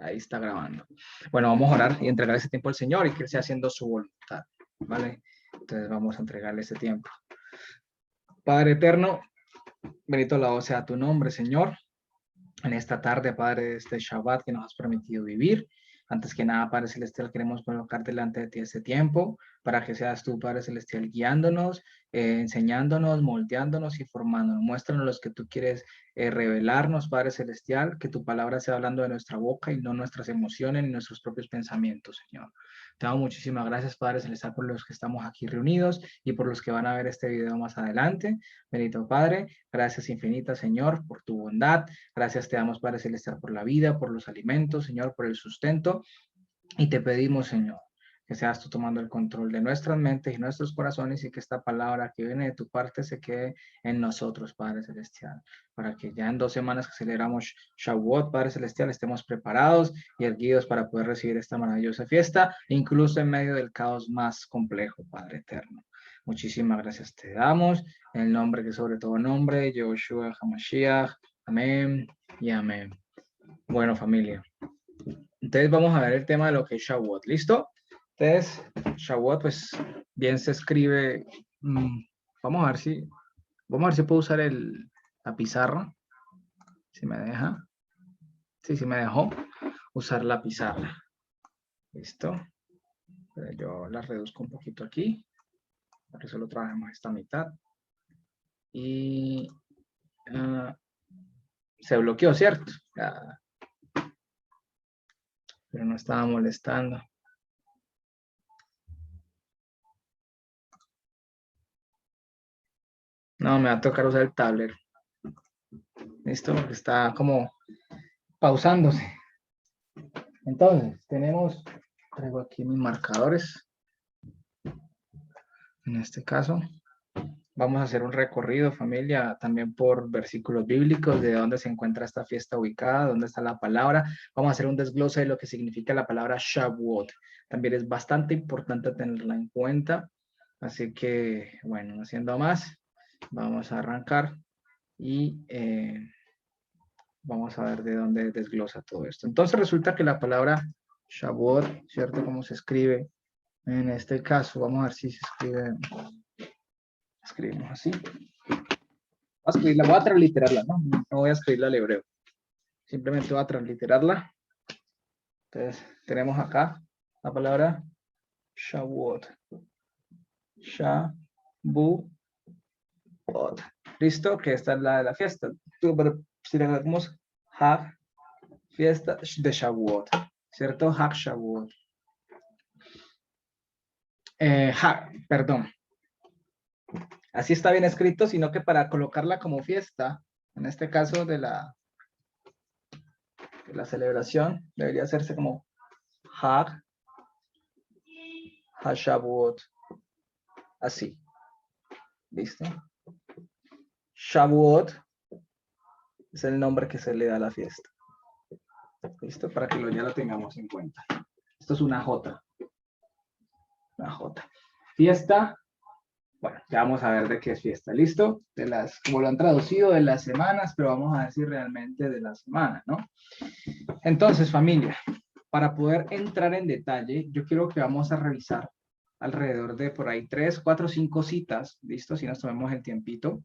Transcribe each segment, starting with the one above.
Ahí está grabando. Bueno, vamos a orar y entregar ese tiempo al Señor y que Él sea haciendo su voluntad, ¿vale? Entonces vamos a entregarle ese tiempo. Padre eterno, bendito alabado sea tu nombre, Señor. En esta tarde, Padre, de este Shabbat que nos has permitido vivir. Antes que nada, Padre Celestial, queremos colocar delante de ti este tiempo para que seas tú, Padre Celestial, guiándonos, enseñándonos, moldeándonos y formándonos. Muéstranos los que tú quieres revelarnos, Padre Celestial, que tu palabra sea hablando de nuestra boca y no nuestras emociones ni nuestros propios pensamientos, Señor. Te damos muchísimas gracias, Padre Celestial, por los que estamos aquí reunidos y por los que van a ver este video más adelante. Bendito Padre, gracias infinitas, Señor, por tu bondad. Gracias te damos, Padre Celestial, por la vida, por los alimentos, Señor, por el sustento. Y te pedimos, Señor, que seas tú tomando el control de nuestras mentes y nuestros corazones y que esta palabra que viene de tu parte se quede en nosotros, Padre Celestial, para que ya en 2 semanas que celebramos Shavuot, Padre Celestial, estemos preparados y erguidos para poder recibir esta maravillosa fiesta, incluso en medio del caos más complejo, Padre Eterno. Muchísimas gracias te damos, en el nombre que sobre todo nombre, Yoshua HaMashiach. Amén y amén. Bueno, familia. Entonces vamos a ver el tema de lo que es Shavuot. ¿Listo? Entonces, Shavuot, pues, bien se escribe. Vamos a ver si puedo usar la pizarra. Si me deja. Sí, sí me dejó usar la pizarra. ¿Listo? Yo la reduzco un poquito aquí. Para que solo trabajemos esta mitad. Y se bloqueó, ¿cierto? Pero no estaba molestando. No, me va a tocar usar el tablero. ¿Listo? Porque está como pausándose. Entonces, traigo aquí mis marcadores. En este caso, vamos a hacer un recorrido, familia, también por versículos bíblicos, de dónde se encuentra esta fiesta ubicada, dónde está la palabra. Vamos a hacer un desglose de lo que significa la palabra Shavuot. También es bastante importante tenerla en cuenta. Así que, bueno, no haciendo más, vamos a arrancar y vamos a ver de dónde desglosa todo esto. Entonces resulta que la palabra Shavuot, ¿cierto? ¿Cómo se escribe? En este caso, vamos a ver si se escribe. Escribimos así. Voy a transliterarla, ¿no? No voy a escribirla al hebreo. Simplemente voy a transliterarla. Entonces, tenemos acá la palabra Shavuot. Shavuot. ¿Listo? Que esta es la de la fiesta. Si le damos Hag, fiesta de Shavuot. ¿Cierto? Hag Shavuot. Perdón. Así está bien escrito, sino que para colocarla como fiesta, en este caso de la celebración, debería hacerse como Hag HaShavuot. Así. ¿Listo? Shavuot es el nombre que se le da a la fiesta. ¿Listo? Para que ya lo tengamos en cuenta. Esto es una J. Una J. Fiesta. Bueno, ya vamos a ver de qué es fiesta. ¿Listo? Como lo han traducido, de las semanas, pero vamos a decir realmente de la semana, ¿no? Entonces, familia, para poder entrar en detalle, yo quiero que vamos a revisar alrededor de por ahí 3, 4, 5 citas, ¿listo? Si nos tomemos el tiempito,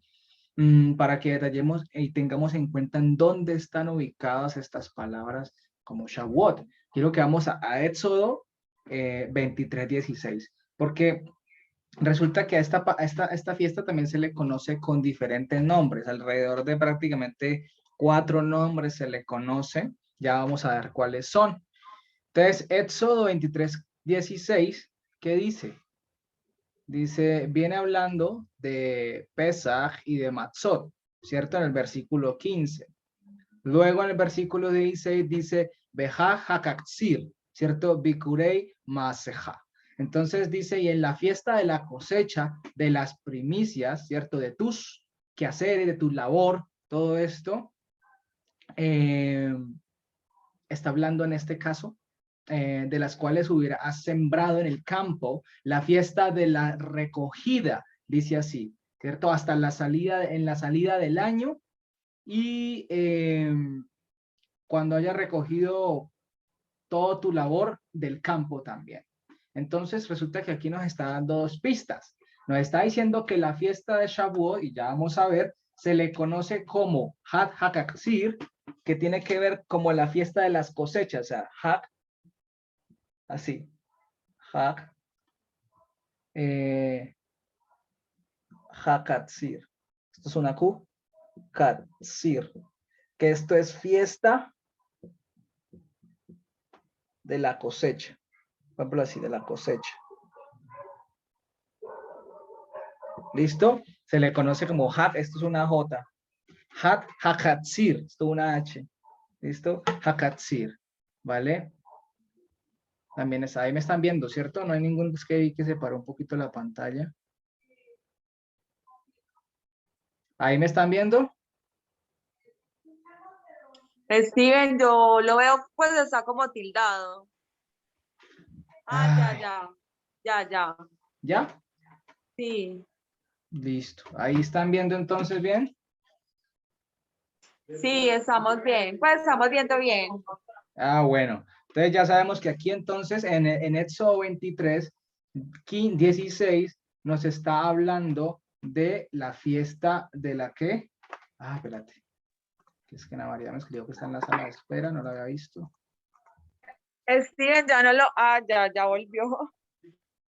para que detallemos y tengamos en cuenta en dónde están ubicadas estas palabras como Shavuot. Quiero que vamos a Éxodo 23:16, porque resulta que a esta fiesta también se le conoce con diferentes nombres, alrededor de prácticamente 4 nombres se le conoce, ya vamos a ver cuáles son. Entonces, Éxodo 23:16, ¿qué dice? Dice, viene hablando de Pesaj y de Matzot, ¿cierto? En el versículo 15. Luego en el versículo 16 dice, Behaj HaKatzir, ¿cierto? Bikurei Maseja. Entonces dice, y en la fiesta de la cosecha, de las primicias, ¿cierto? De tus quehaceres, de tu labor, todo esto, está hablando en este caso de las cuales has sembrado en el campo, la fiesta de la recogida, dice así, ¿cierto? Hasta en la salida del año y cuando haya recogido todo tu labor del campo también. Entonces resulta que aquí nos está dando dos pistas. Nos está diciendo que la fiesta de Shavuot, y ya vamos a ver, se le conoce como Hag HaKatzir, que tiene que ver como la fiesta de las cosechas, o sea, Hag, así, Hag, HaKatzir. Esto es una Q, Katzir, que esto es fiesta de la cosecha. Por ejemplo, así, de la cosecha. ¿Listo? Se le conoce como Hag, esto es una J. Hag HaKatzir, esto es una H. ¿Listo? HaKatzir, ¿vale? También está, ahí me están viendo, ¿cierto? No hay ningún, es que vi que se paró un poquito la pantalla. ¿Ahí me están viendo? Steven, yo lo veo, pues está como tildado. Ay, Ya. ¿ya? Sí, Listo. ¿Ahí están viendo entonces bien? sí, estamos bien. Pues estamos viendo bien. Ah, bueno. Entonces ya sabemos que aquí entonces en Éxodo 23, 16, nos está hablando de la fiesta de la que... Ah, espérate. Que es que Ana María me escribió que está en la sala de espera, no la había visto. Steven ya no lo, ya volvió.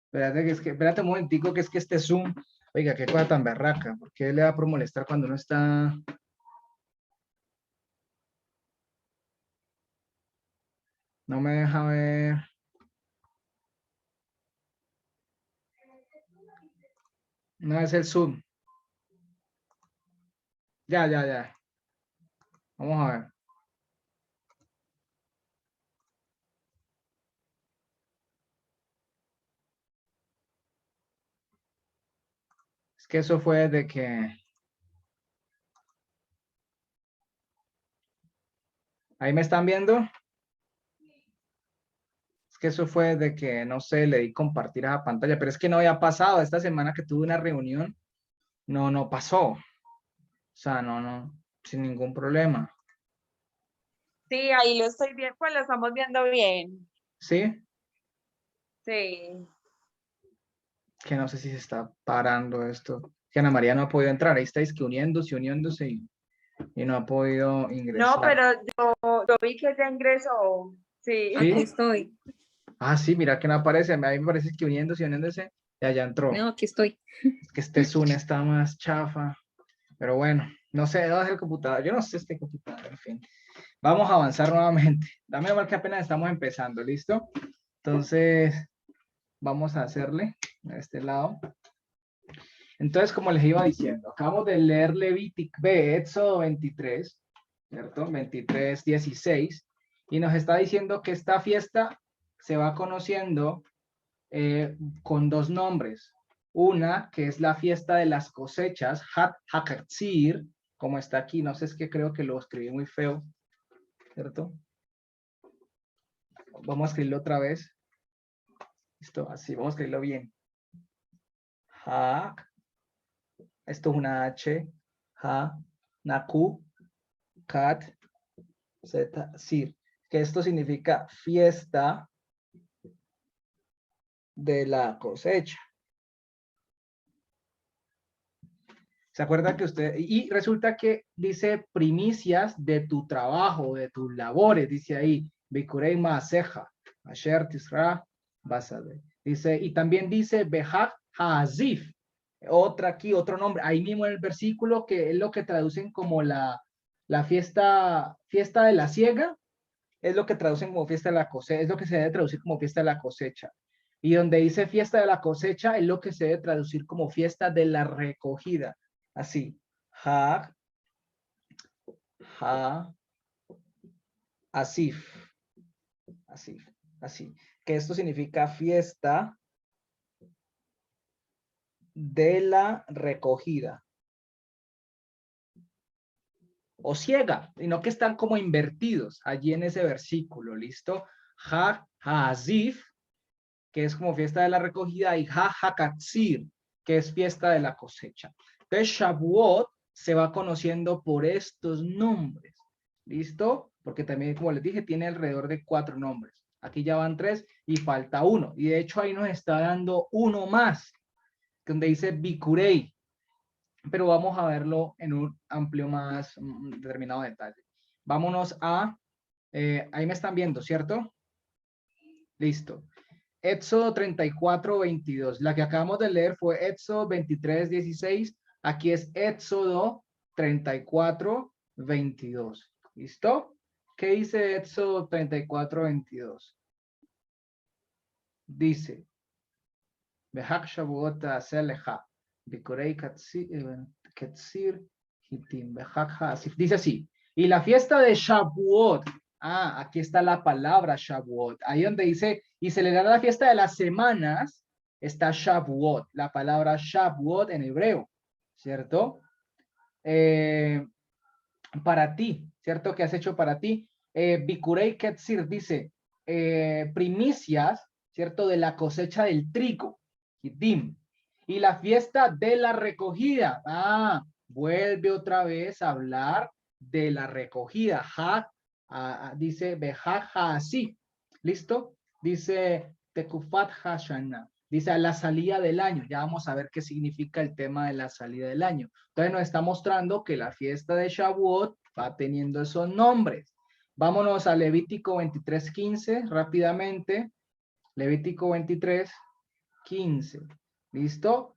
Espérate, que es que, espérate un momentico, que es que este Zoom, oiga, qué cosa tan berraca, ¿por qué le da por molestar cuando uno está... No me deja ver... No es el Zoom. Ya. Vamos a ver. Es que eso fue de que... ¿Ahí me están viendo? Es que eso fue de que, no sé, le di compartir a la pantalla, pero es que no había pasado. Esta semana que tuve una reunión, no pasó. O sea, no, sin ningún problema. Sí, ahí lo estoy viendo, pues lo estamos viendo bien. ¿Sí? Sí. Que no sé si se está parando esto. Que Ana María no ha podido entrar. Ahí estáis que uniéndose y no ha podido No, ingresar. pero yo vi que ya ingresó. Sí. ¿Sí? Aquí estoy. Ah, sí, mira que no aparece. A mí me parece que uniéndose, y allá entró. No, aquí estoy. Es que este Zoom está más chafa. Pero bueno, no sé, no es el computador. Yo no sé este computador, en fin. Vamos a avanzar nuevamente. Dame mal que apenas estamos empezando, ¿listo? Entonces, vamos a hacerle a este lado. Entonces, como les iba diciendo, acabamos de leer Éxodo 23, ¿cierto? 23, 16, y nos está diciendo que esta fiesta se va conociendo con dos nombres. Una, que es la fiesta de las cosechas, Hat HaKatzir, como está aquí, no sé, es que creo que lo escribí muy feo, ¿cierto? Vamos a escribirlo otra vez. Listo, así, vamos a escribirlo bien. Hak, esto es una H, Ha, Naku, Kat, Z, Sir, que esto significa fiesta de la cosecha. ¿Se acuerda que usted, y resulta que dice primicias de tu trabajo, de tus labores, dice ahí, Bikurei Maaseja, Asher Tisra, Basade. Dice, y también dice Behak Haazif, otra aquí, otro nombre, ahí mismo en el versículo, que es lo que traducen como la fiesta de la siega, es lo que traducen como fiesta de la cosecha, es lo que se debe traducir como fiesta de la cosecha. Y donde dice fiesta de la cosecha es lo que se debe traducir como fiesta de la recogida. Así, ha, asif, así. Que esto significa fiesta de la recogida. O ciega, sino que están como invertidos allí en ese versículo, ¿listo? Asif, que es como fiesta de la recogida, y HaKatzir, que es fiesta de la cosecha. Entonces, Shavuot se va conociendo por estos nombres, ¿listo? Porque también, como les dije, tiene alrededor de 4 nombres. Aquí ya van 3 y falta 1. Y de hecho ahí nos está dando uno más, donde dice Bikurei. Pero vamos a verlo en un amplio más determinado detalle. Vámonos a, ahí me están viendo, ¿cierto? Listo. Éxodo 34, 22. La que acabamos de leer fue Éxodo 23, 16. Aquí es Éxodo 34, 22. ¿Listo? ¿Qué dice Éxodo 34, 22? Dice, Behak Shavuot Aseleja, Bikorei Ketzir Hitim, Behak Haasif. Dice así, y la fiesta de Shavuot. Ah, aquí está la palabra Shavuot. Ahí donde dice, y celebrar la fiesta de las semanas, está Shavuot, la palabra Shavuot en hebreo, ¿cierto? Para ti, ¿cierto? ¿Qué has hecho para ti? Bikurei Ketzir dice, primicias, ¿cierto? De la cosecha del trigo, Hitim. Y la fiesta de la recogida. Ah, vuelve otra vez a hablar de la recogida. Dice Behaj Haasi. ¿Listo? Dice Tekufat Hashana. Dice a la salida del año. Ya vamos a ver qué significa el tema de la salida del año. Entonces nos está mostrando que la fiesta de Shavuot va teniendo esos nombres. Vámonos a Levítico 23:15 rápidamente. Levítico 23:15. ¿Listo?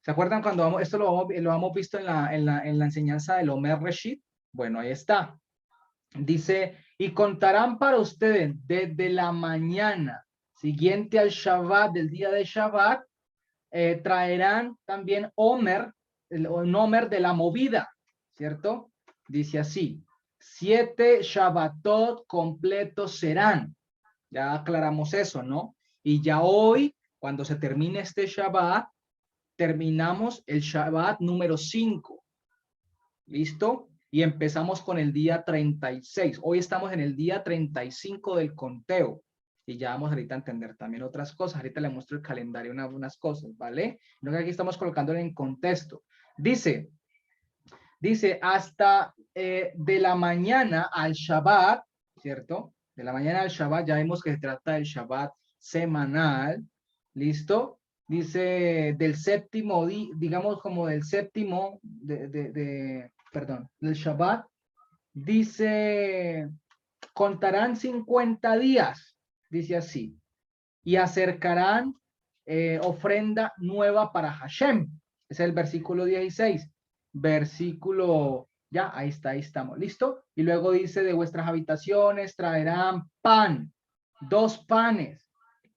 ¿Se acuerdan cuando esto lo hemos visto en la enseñanza del Omer Reshit? Bueno, ahí está. Dice, y contarán para ustedes desde la mañana siguiente al Shabbat, del día de Shabbat, traerán también Omer, un Omer de la movida, ¿cierto? Dice así, 7 Shabbatot completos serán. Ya aclaramos eso, ¿no? Y ya hoy, cuando se termine este Shabbat, terminamos el Shabbat número 5. ¿Listo? Y empezamos con el día 36. Hoy estamos en el día 35 del conteo. Y ya vamos ahorita a entender también otras cosas. Ahorita le muestro el calendario, unas cosas, ¿vale? No que aquí estamos colocándolo en contexto. Dice hasta de la mañana al Shabbat, ¿cierto? De la mañana al Shabbat, ya vimos que se trata del Shabbat semanal. ¿Listo? Dice del séptimo, digamos como del séptimo, perdón, del Shabbat, dice, contarán 50 días, dice así, y acercarán ofrenda nueva para Hashem. Es el versículo 16. Versículo, ya, ahí está, ahí estamos, ¿listo? Y luego dice, de vuestras habitaciones traerán pan, 2 panes,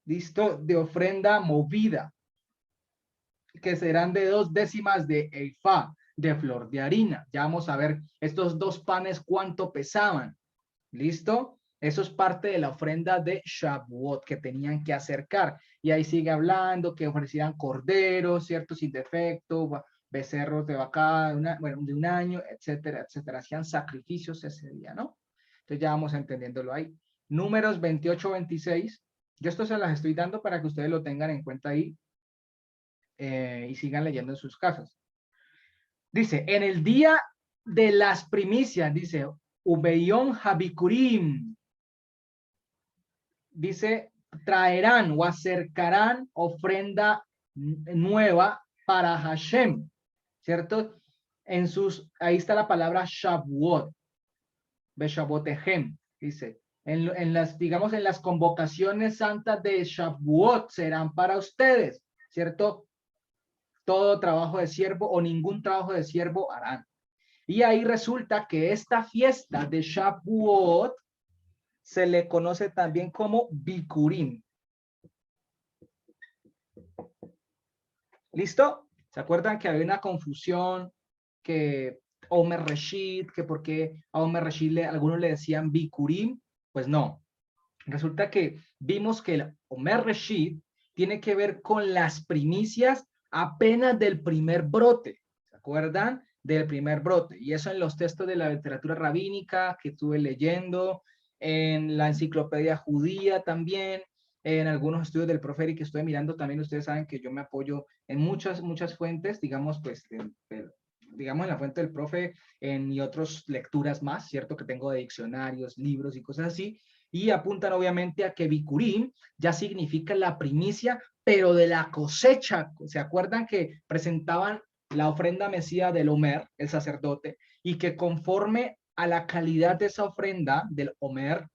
¿listo? De ofrenda movida, que serán de 2 décimas de eifá, de flor de harina. Ya vamos a ver estos 2 panes cuánto pesaban. ¿Listo? Eso es parte de la ofrenda de Shavuot que tenían que acercar. Y ahí sigue hablando que ofrecían corderos, ¿cierto? Sin defecto, becerros de vaca, de un año, etcétera, etcétera. Hacían sacrificios ese día, ¿no? Entonces ya vamos entendiéndolo ahí. Números 28, 26. Yo esto se las estoy dando para que ustedes lo tengan en cuenta ahí y sigan leyendo en sus casas. Dice, en el día de las primicias, dice, Ubeyón Habikurim, dice, traerán o acercarán ofrenda nueva para Hashem, ¿cierto? Ahí está la palabra Shavuot, Beshabotehem, dice, en las, digamos, en las convocaciones santas de Shavuot serán para ustedes, ¿cierto? Todo trabajo de siervo o ningún trabajo de siervo harán. Y ahí resulta que esta fiesta de Shavuot se le conoce también como Bikurim. ¿Listo? ¿Se acuerdan que había una confusión que Omer Reshit, que por qué a Omer Reshit algunos le decían Bikurim? Pues no. Resulta que vimos que el Omer Reshit tiene que ver con las primicias apenas del primer brote. ¿Se acuerdan? Del primer brote. Y eso en los textos de la literatura rabínica que estuve leyendo, en la enciclopedia judía también, en algunos estudios del Proferi que estoy mirando también. Ustedes saben que yo me apoyo en muchas fuentes, digamos, pues, digamos en la fuente del profe y otras lecturas más, ¿cierto? Que tengo de diccionarios, libros y cosas así. y apuntan obviamente a que Bikurim ya significa la primicia, pero de la cosecha. ¿Se acuerdan que presentaban la ofrenda mesía del Omer, el sacerdote, y que conforme a la calidad de esa ofrenda del Omer,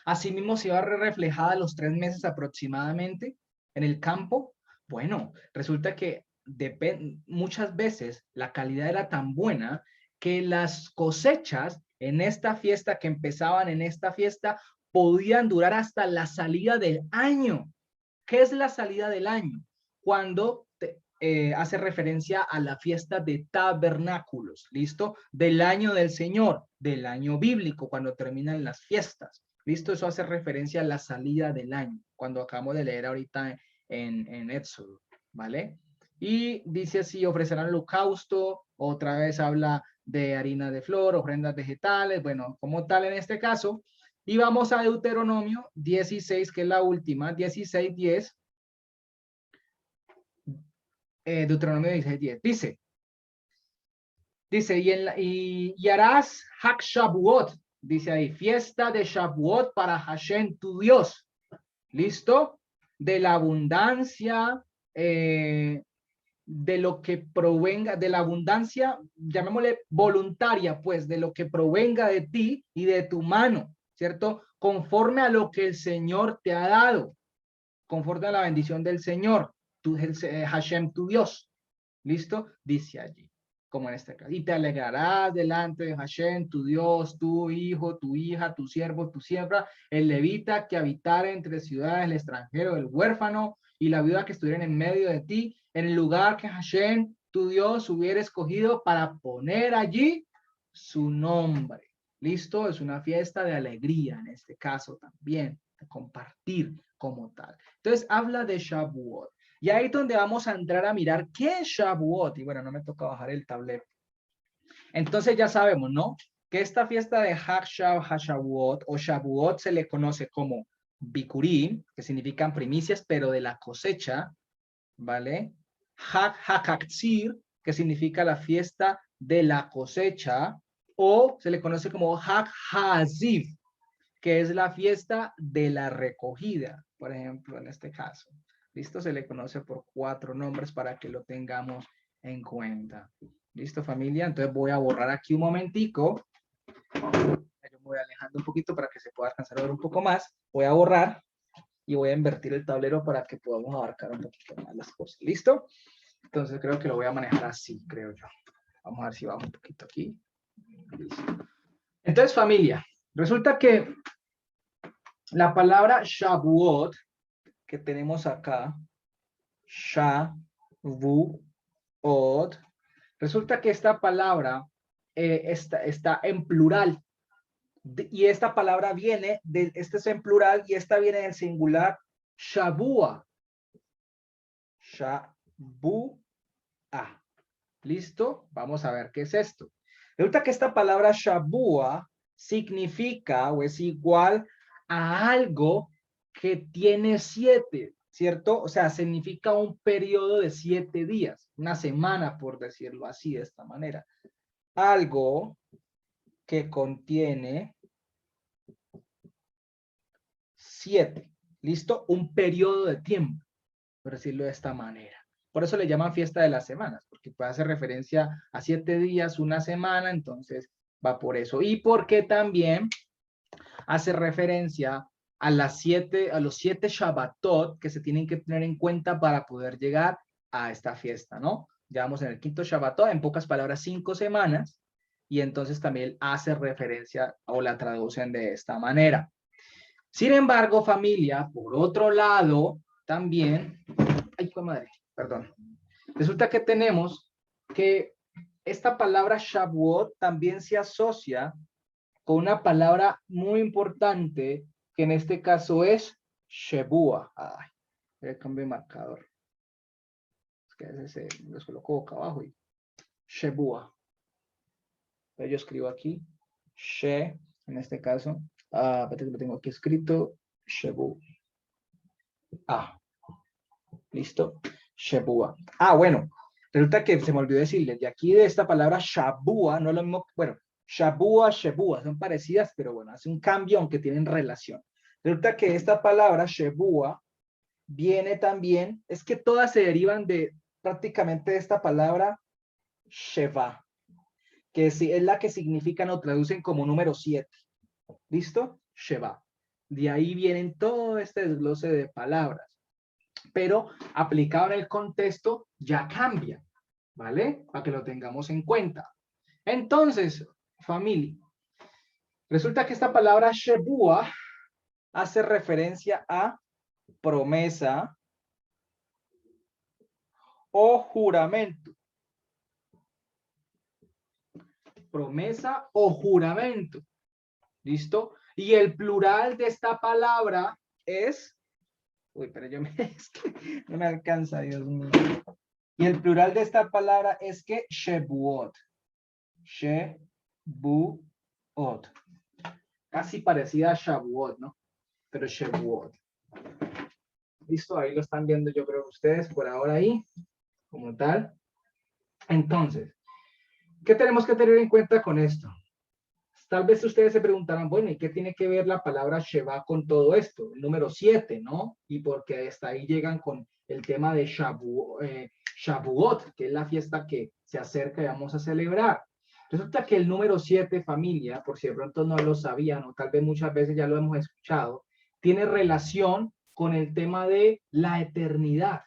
asimismo se va reflejada a los 3 meses aproximadamente en el campo? Bueno, resulta que muchas veces la calidad era tan buena que las cosechas en esta fiesta, que empezaban en esta fiesta, podían durar hasta la salida del año. ¿Qué es la salida del año? Cuando hace referencia a la fiesta de tabernáculos, ¿listo? Del año del Señor, del año bíblico, cuando terminan las fiestas, ¿listo? Eso hace referencia a la salida del año, cuando acabamos de leer ahorita en Éxodo, ¿vale? Y dice así, ofrecerán holocausto, otra vez habla de harina de flor, ofrendas vegetales, bueno, como tal en este caso. Y vamos a Deuteronomio 16, que es la última, 16:10. Deuteronomio 16:10. Dice, y harás Hak Shavuot, dice ahí, fiesta de Shavuot para Hashem tu Dios. ¿Listo? De la abundancia, de lo que provenga, de la abundancia, llamémosle voluntaria, pues, de lo que provenga de ti y de tu mano, ¿cierto? Conforme a lo que el Señor te ha dado, conforme a la bendición del Señor, Hashem tu Dios. ¿Listo? Dice allí, como en este caso. Y te alegrarás delante de Hashem, tu Dios, tu hijo, tu hija, tu siervo, tu sierva, el levita que habitara entre ciudades, el extranjero, el huérfano y la viuda que estuvieran en medio de ti, en el lugar que Hashem, tu Dios, hubiera escogido para poner allí su nombre. ¿Listo? Es una fiesta de alegría en este caso también, de compartir como tal. Entonces habla de Shavuot. Y ahí es donde vamos a entrar a mirar qué es Shavuot. Y bueno, no me toca bajar el tablero. Entonces ya sabemos, ¿no? Que esta fiesta de Hag Shavuot o Shavuot se le conoce como Bikurim, que significan primicias, pero de la cosecha, ¿vale? Hag HaKatzir, que significa la fiesta de la cosecha, o se le conoce como Hag HaZiv, que es la fiesta de la recogida, por ejemplo, en este caso. ¿Listo? Se le conoce por 4 nombres para que lo tengamos en cuenta. ¿Listo, familia? Entonces voy a borrar aquí un momentico. Yo me voy alejando un poquito para que se pueda alcanzar a ver un poco más. Voy a borrar y voy a invertir el tablero para que podamos abarcar un poquito más las cosas. ¿Listo? Entonces creo que lo voy a manejar así, creo yo. Vamos a ver si vamos un poquito aquí. Listo. Entonces, familia, resulta que la palabra Shavuot que tenemos acá, Shavuot, resulta que esta palabra está en plural. Y esta palabra viene, este es en plural y esta viene en singular, Shavua. Shavua. ¿Listo? Vamos a ver qué es esto. Resulta que esta palabra Shavua significa o es igual a algo que tiene 7, ¿cierto? O sea, significa un periodo de 7 días, una semana, por decirlo así, de esta manera. Algo que contiene 7, ¿listo? Un periodo de tiempo, por decirlo de esta manera. Por eso le llaman fiesta de las semanas, porque puede hacer referencia a 7 días, una semana, entonces va por eso. Y porque también hace referencia a los 7 Shabbatot que se tienen que tener en cuenta para poder llegar a esta fiesta, ¿no? Ya vamos en el 5.º Shabbatot, en pocas palabras, 5 semanas, y entonces también hace referencia o la traducen de esta manera. Sin embargo, familia, por otro lado, también, ay, madre, perdón, resulta que tenemos que esta palabra Shavuot también se asocia con una palabra muy importante que en este caso es Shebua. Ay, voy a cambiar de marcador. Es que a veces los coloco boca abajo y Shebua. Yo escribo aquí She, en este caso. Espérate que lo tengo aquí escrito. Shebua. ¿Listo? Shebua. Bueno, resulta que se me olvidó decirles, de aquí de esta palabra Shabua, no es lo mismo, bueno, Shabua, Shebua, son parecidas, pero bueno, hace un cambio aunque tienen relación. Resulta que esta palabra Shebua viene también, es que todas se derivan de prácticamente de esta palabra Sheva, que es la que significan o traducen como número 7. ¿Listo? Sheva. De ahí vienen todo este desglose de palabras. Pero aplicado en el contexto ya cambia, ¿vale? Para que lo tengamos en cuenta. Entonces, familia, resulta que esta palabra Shebua hace referencia a promesa o juramento. Promesa o juramento. ¿Listo? Y el plural de esta palabra es... Uy, pero yo me... Es que no me alcanza, Dios mío. Y el plural de esta palabra es que Shebuot. Shebuot. Casi parecida a Shavuot, ¿no? Pero Shebuot. ¿Listo? Ahí lo están viendo, yo creo que ustedes por ahora ahí, como tal. Entonces, ¿qué tenemos que tener en cuenta con esto? Tal vez ustedes se preguntarán, bueno, ¿y qué tiene que ver la palabra Sheva con todo esto? El número 7, ¿no? Y porque hasta ahí llegan con el tema de Shavuot, que es la fiesta que se acerca y vamos a celebrar. Resulta que el número 7, familia, por si de pronto no lo sabían, o tal vez muchas veces ya lo hemos escuchado, tiene relación con el tema de la eternidad.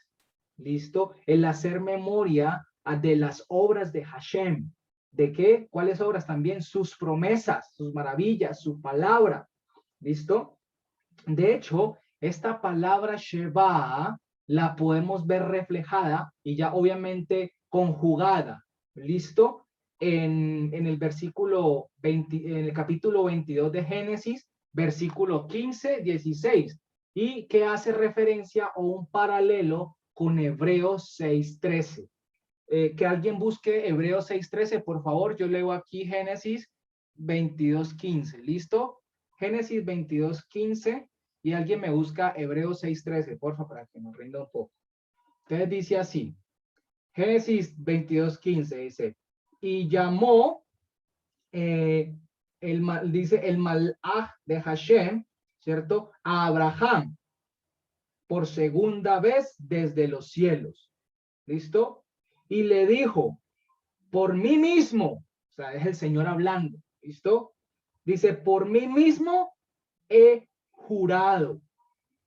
¿Listo? El hacer memoria de las obras de Hashem. ¿De qué? ¿Cuáles obras? También sus promesas, sus maravillas, su palabra. ¿Listo? De hecho, esta palabra Sheva la podemos ver reflejada y ya obviamente conjugada. ¿Listo? En el versículo 20, en el capítulo 22 de Génesis, versículo 15, 16. Y que hace referencia o un paralelo con Hebreos 6:13. Que alguien busque Hebreos 6:13, por favor. Yo leo aquí Génesis 22:15. ¿Listo? Génesis 22:15 y alguien me busca Hebreos 6:13, por favor, para que nos rinda un poco. Entonces dice así. Génesis 22:15 dice, y llamó, dice el malaj de Hashem, ¿cierto? A Abraham por segunda vez desde los cielos. ¿Listo? Y le dijo, por mí mismo, o sea, es el Señor hablando, ¿listo? Dice, por mí mismo he jurado,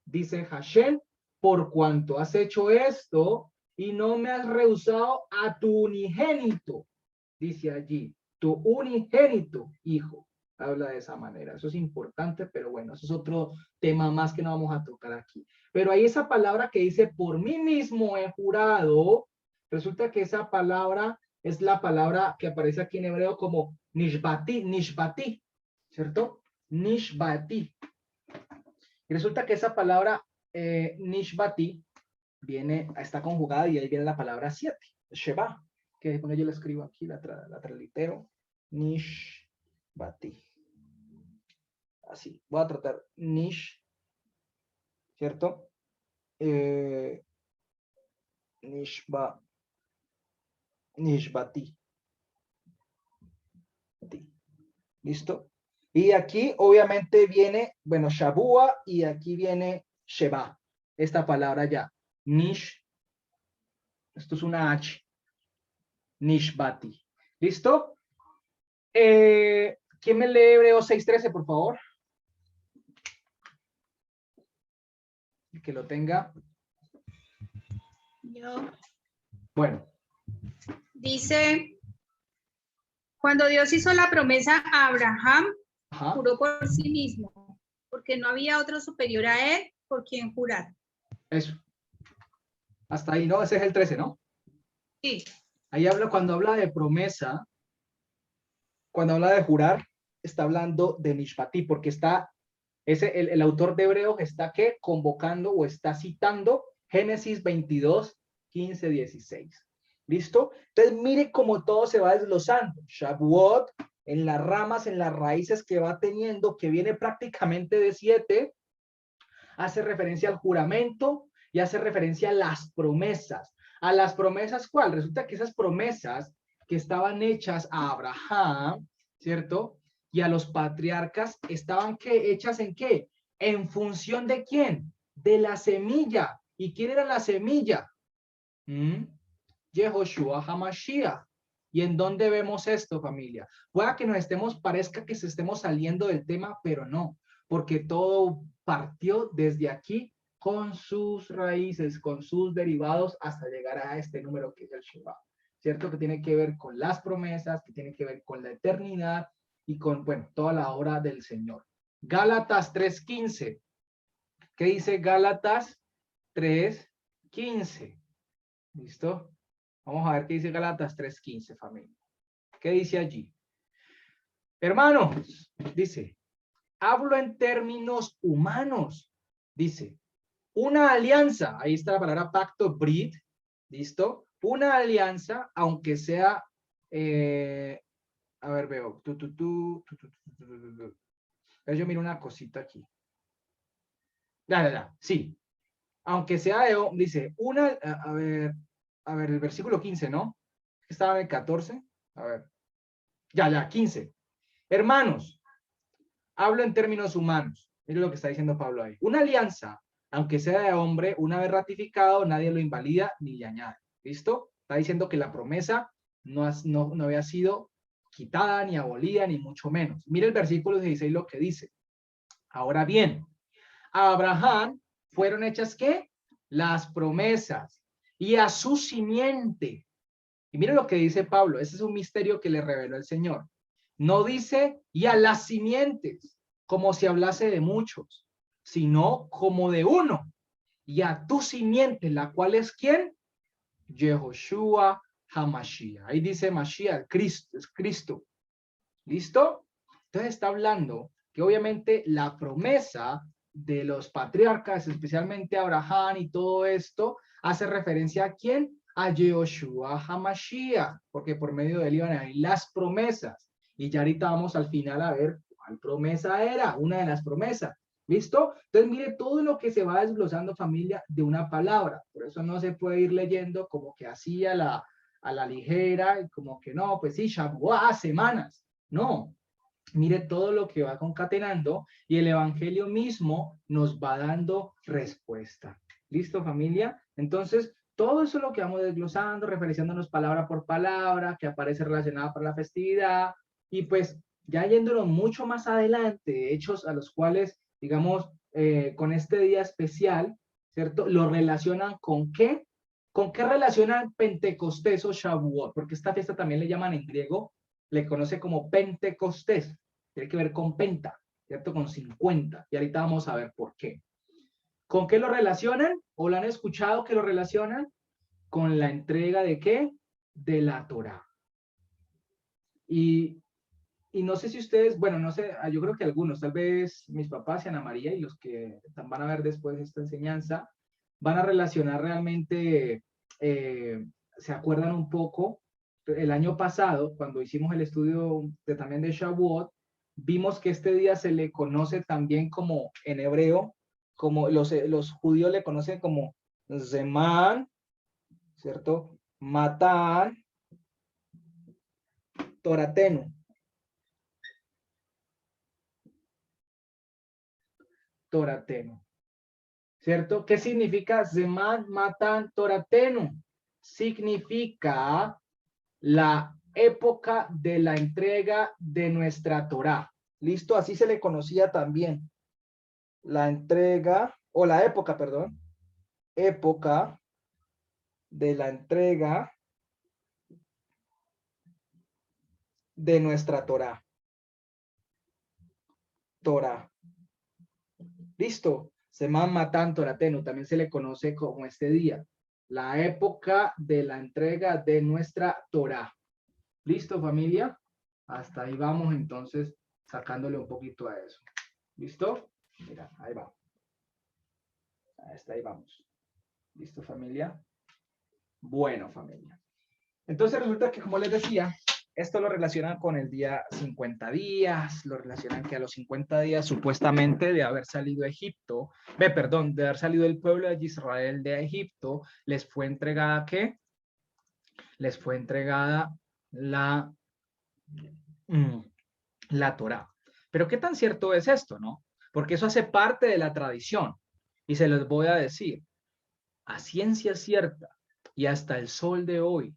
dice Hashem, por cuanto has hecho esto y no me has rehusado a tu unigénito, dice allí, tu unigénito hijo. Habla de esa manera. Eso es importante, pero bueno, eso es otro tema más que no vamos a tocar aquí. Pero ahí esa palabra que dice, por mí mismo he jurado, resulta que esa palabra es la palabra que aparece aquí en hebreo como nishbati, nishbati, ¿cierto? Nishbati. Y resulta que esa palabra nishbati viene, está conjugada y ahí viene la palabra 7, Sheba, que cuando yo la escribo aquí, la tralitero, nishbati. Así, voy a tratar nish, ¿cierto? Nishbati. ¿Listo? Y aquí obviamente viene, bueno, Shabua y aquí viene Sheba. Esta palabra ya. Nish. Esto es una H. Nishbati. ¿Listo? ¿Quién me lee Hebreos 6:13, por favor? Que lo tenga. Yo. Bueno. Dice, cuando Dios hizo la promesa a Abraham, Ajá. juró por sí mismo, porque no había otro superior a él por quien jurar. Eso. Hasta ahí, ¿no? Ese es el 13, ¿no? Sí. Ahí habla, cuando habla de promesa, cuando habla de jurar, está hablando de Nishbati, porque está, el autor de Hebreos está ¿qué? Convocando o está citando Génesis 22, 15, 16. ¿Listo? Entonces mire cómo todo se va desglosando. Shavuot, en las ramas, en las raíces que va teniendo, que viene prácticamente de 7, hace referencia al juramento y hace referencia a las promesas. ¿A las promesas cuál? Resulta que esas promesas que estaban hechas a Abraham ¿cierto? Y a los patriarcas estaban ¿qué? ¿Hechas en qué? ¿En función de quién? De la semilla. ¿Y quién era la semilla? Yehoshua HaMashiach. ¿Y en dónde vemos esto, familia? Pueda que parezca que se estemos saliendo del tema, pero no, porque todo partió desde aquí con sus raíces, con sus derivados, hasta llegar a este número que es el Shabbat, ¿cierto? Que tiene que ver con las promesas, que tiene que ver con la eternidad y con, bueno, toda la obra del Señor. Gálatas 3:15. ¿Qué dice Gálatas 3:15? ¿Listo? Vamos a ver qué dice Gálatas 3:15, familia. ¿Qué dice allí? Hermanos, dice, hablo en términos humanos. Dice, una alianza, ahí está la palabra pacto, brit, ¿listo? Una alianza, aunque sea, a ver, veo, yo miro una cosita aquí. Sí. Aunque sea de, dice, a ver, el versículo 15, ¿no? Estaba en el 14. A ver. Ya, 15. Hermanos, hablo en términos humanos. Mire lo que está diciendo Pablo ahí. Una alianza, aunque sea de hombre, una vez ratificado, nadie lo invalida ni le añade. ¿Listo? Está diciendo que la promesa no había sido quitada, ni abolida, ni mucho menos. Mire el versículo 16 lo que dice. Ahora bien, a Abraham fueron hechas ¿qué? Las promesas. Y a su simiente. Y mire lo que dice Pablo. Ese es un misterio que le reveló el Señor. No dice y a las simientes, como si hablase de muchos, sino como de uno. Y a tu simiente, la cual es ¿quién? Yehoshua HaMashiach. Ahí dice Mashiach, Cristo, es Cristo. ¿Listo? Entonces está hablando que obviamente la promesa de los patriarcas, especialmente Abraham y todo esto, hace referencia a quién? A Yehoshua HaMashiach, porque por medio de él iban a ir las promesas. Y ya ahorita vamos al final a ver cuál promesa era, una de las promesas. ¿Listo? Entonces mire todo lo que se va desglosando, familia, de una palabra. Por eso no se puede ir leyendo como que así a la ligera, y como que no, pues sí, Shavuot, semanas. No, mire todo lo que va concatenando y el evangelio mismo nos va dando respuesta. ¿Listo, familia? Entonces, todo eso es lo que vamos desglosando, referenciándonos palabra por palabra, que aparece relacionada para la festividad, y pues ya yéndonos mucho más adelante, hechos a los cuales, digamos, con este día especial, ¿cierto? Lo relacionan con ¿qué? ¿Con qué relacionan Pentecostés o Shavuot? Porque esta fiesta también le llaman en griego, le conoce como Pentecostés, tiene que ver con penta, ¿cierto? Con 50, y ahorita vamos a ver por qué. ¿Con qué lo relacionan? ¿O lo han escuchado que lo relacionan? Con la entrega de ¿qué? De la Torá. Y no sé si ustedes, bueno, no sé, yo creo que algunos, tal vez mis papás y Ana María y los que van a ver después esta enseñanza, van a relacionar realmente, se acuerdan un poco, el año pasado, cuando hicimos el estudio también de Shavuot, vimos que este día se le conoce también como, en hebreo, como los judíos le conocen como Zeman, ¿cierto? Matan, Toratenu. Toratenu. ¿Cierto? ¿Qué significa Zeman Matan Toratenu? Significa la época de la entrega de nuestra Torá. ¿Listo? Así se le conocía también. La entrega, o la época, perdón. Época de la entrega de nuestra Torá. Torá. ¿Listo? Zeman Matan Toratenu, también se le conoce como este día. La época de la entrega de nuestra Torá. ¿Listo, familia? Hasta ahí vamos entonces sacándole un poquito a eso. ¿Listo? Mira, ahí va. Hasta ahí vamos. ¿Listo, familia? Bueno, familia. Entonces resulta que, como les decía, esto lo relacionan con el día 50 días, lo relacionan que a los 50 días supuestamente de haber salido a Egipto, de haber salido el pueblo de Israel de Egipto, les fue entregada ¿qué? Les fue entregada la la Torá. Pero ¿qué tan cierto es esto, no? Porque eso hace parte de la tradición. Y se los voy a decir, a ciencia cierta y hasta el sol de hoy,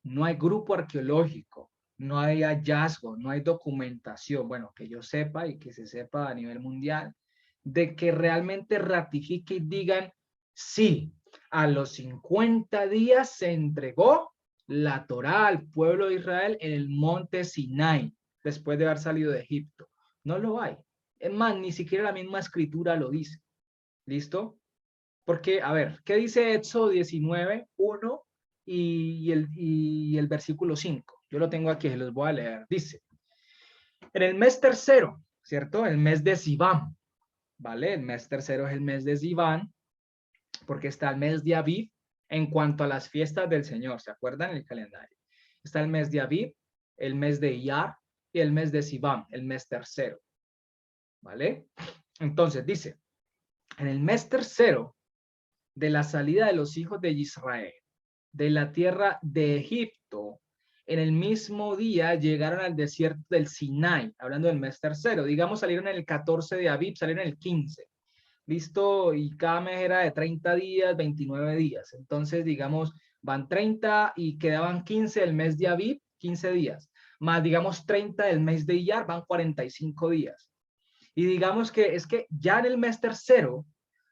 no hay grupo arqueológico, no hay hallazgo, no hay documentación, bueno, que yo sepa y que se sepa a nivel mundial, de que realmente ratifique y digan, sí, a los 50 días se entregó la Torá al pueblo de Israel en el monte Sinai, después de haber salido de Egipto. No lo hay. Es más, ni siquiera la misma escritura lo dice. ¿Listo? Porque, a ver, ¿qué dice Éxodo 19, 1 y el versículo 5? Yo lo tengo aquí, se los voy a leer. Dice, en el mes tercero, ¿cierto? El mes de Sivan, ¿vale? El mes tercero es el mes de Sivan, porque está el mes de Aviv en cuanto a las fiestas del Señor, ¿se acuerdan? En el calendario. Está el mes de Aviv, el mes de Iyar y el mes de Sivan, el mes tercero, ¿vale? Entonces dice, en el mes tercero de la salida de los hijos de Israel de la tierra de Egipto, en el mismo día llegaron al desierto del Sinai, hablando del mes tercero. Digamos, salieron el 14 de Aviv, salieron el 15. ¿Listo? Y cada mes era de 30 días, 29 días. Entonces, digamos, van 30 y quedaban 15 del mes de Aviv, 15 días. Más, digamos, 30 del mes de Iyar, van 45 días. Y digamos que es que ya en el mes tercero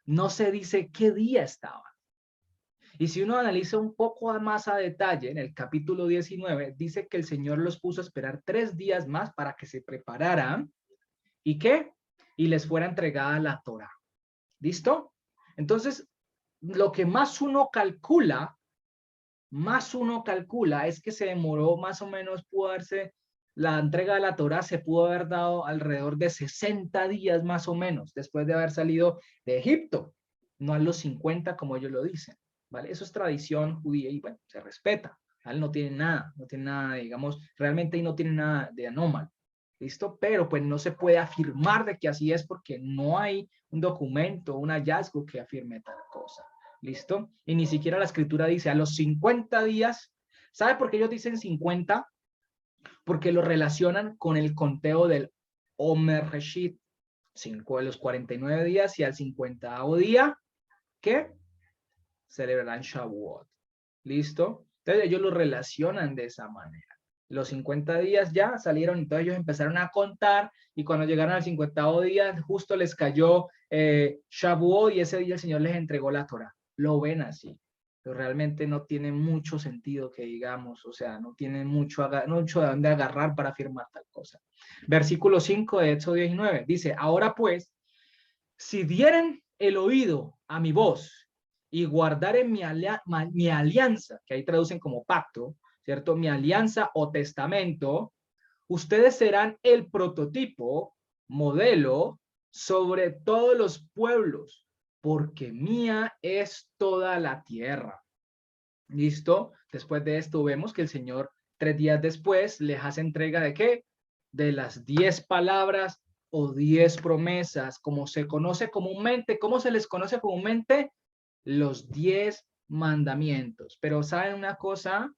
no se dice qué día estaba. Y si uno analiza un poco más a detalle, en el capítulo 19, dice que el Señor los puso a esperar 3 días más para que se prepararan. ¿Y qué? Y les fuera entregada la Torá. ¿Listo? Entonces, lo que más uno calcula es que se demoró más o menos, la entrega de la Torá se pudo haber dado alrededor de 60 días más o menos, después de haber salido de Egipto, no a los 50 como ellos lo dicen. ¿Vale? Eso es tradición judía y bueno, se respeta, ¿vale? No tiene nada, digamos, realmente ahí no tiene nada de anómalo, ¿listo? Pero pues no se puede afirmar de que así es porque no hay un documento, un hallazgo que afirme tal cosa, ¿listo? Y ni siquiera la escritura dice a los 50 días, ¿sabe por qué ellos dicen 50? Porque lo relacionan con el conteo del Omer Reshit, de los 49 días y al 50º día, ¿qué? Celebrarán Shavuot. ¿Listo? Entonces ellos lo relacionan de esa manera. Los 50 días ya salieron, entonces ellos empezaron a contar y cuando llegaron al 50º día justo les cayó Shavuot y ese día el Señor les entregó la Torá. Lo ven así. Pero realmente no tiene mucho sentido que digamos, o sea, no tiene mucho de dónde agarrar para afirmar tal cosa. Versículo 5 de Éxodo 19 dice, ahora pues, si dieren el oído a mi voz y guardaren mi alianza, que ahí traducen como pacto, ¿cierto? Mi alianza o testamento, ustedes serán el prototipo, modelo sobre todos los pueblos, porque mía es toda la tierra. ¿Listo? Después de esto vemos que el Señor 3 días después les hace entrega de ¿qué? De las 10 palabras o 10 promesas, como se conoce comúnmente. ¿Cómo se les conoce comúnmente? Los 10 mandamientos. Pero ¿saben una cosa?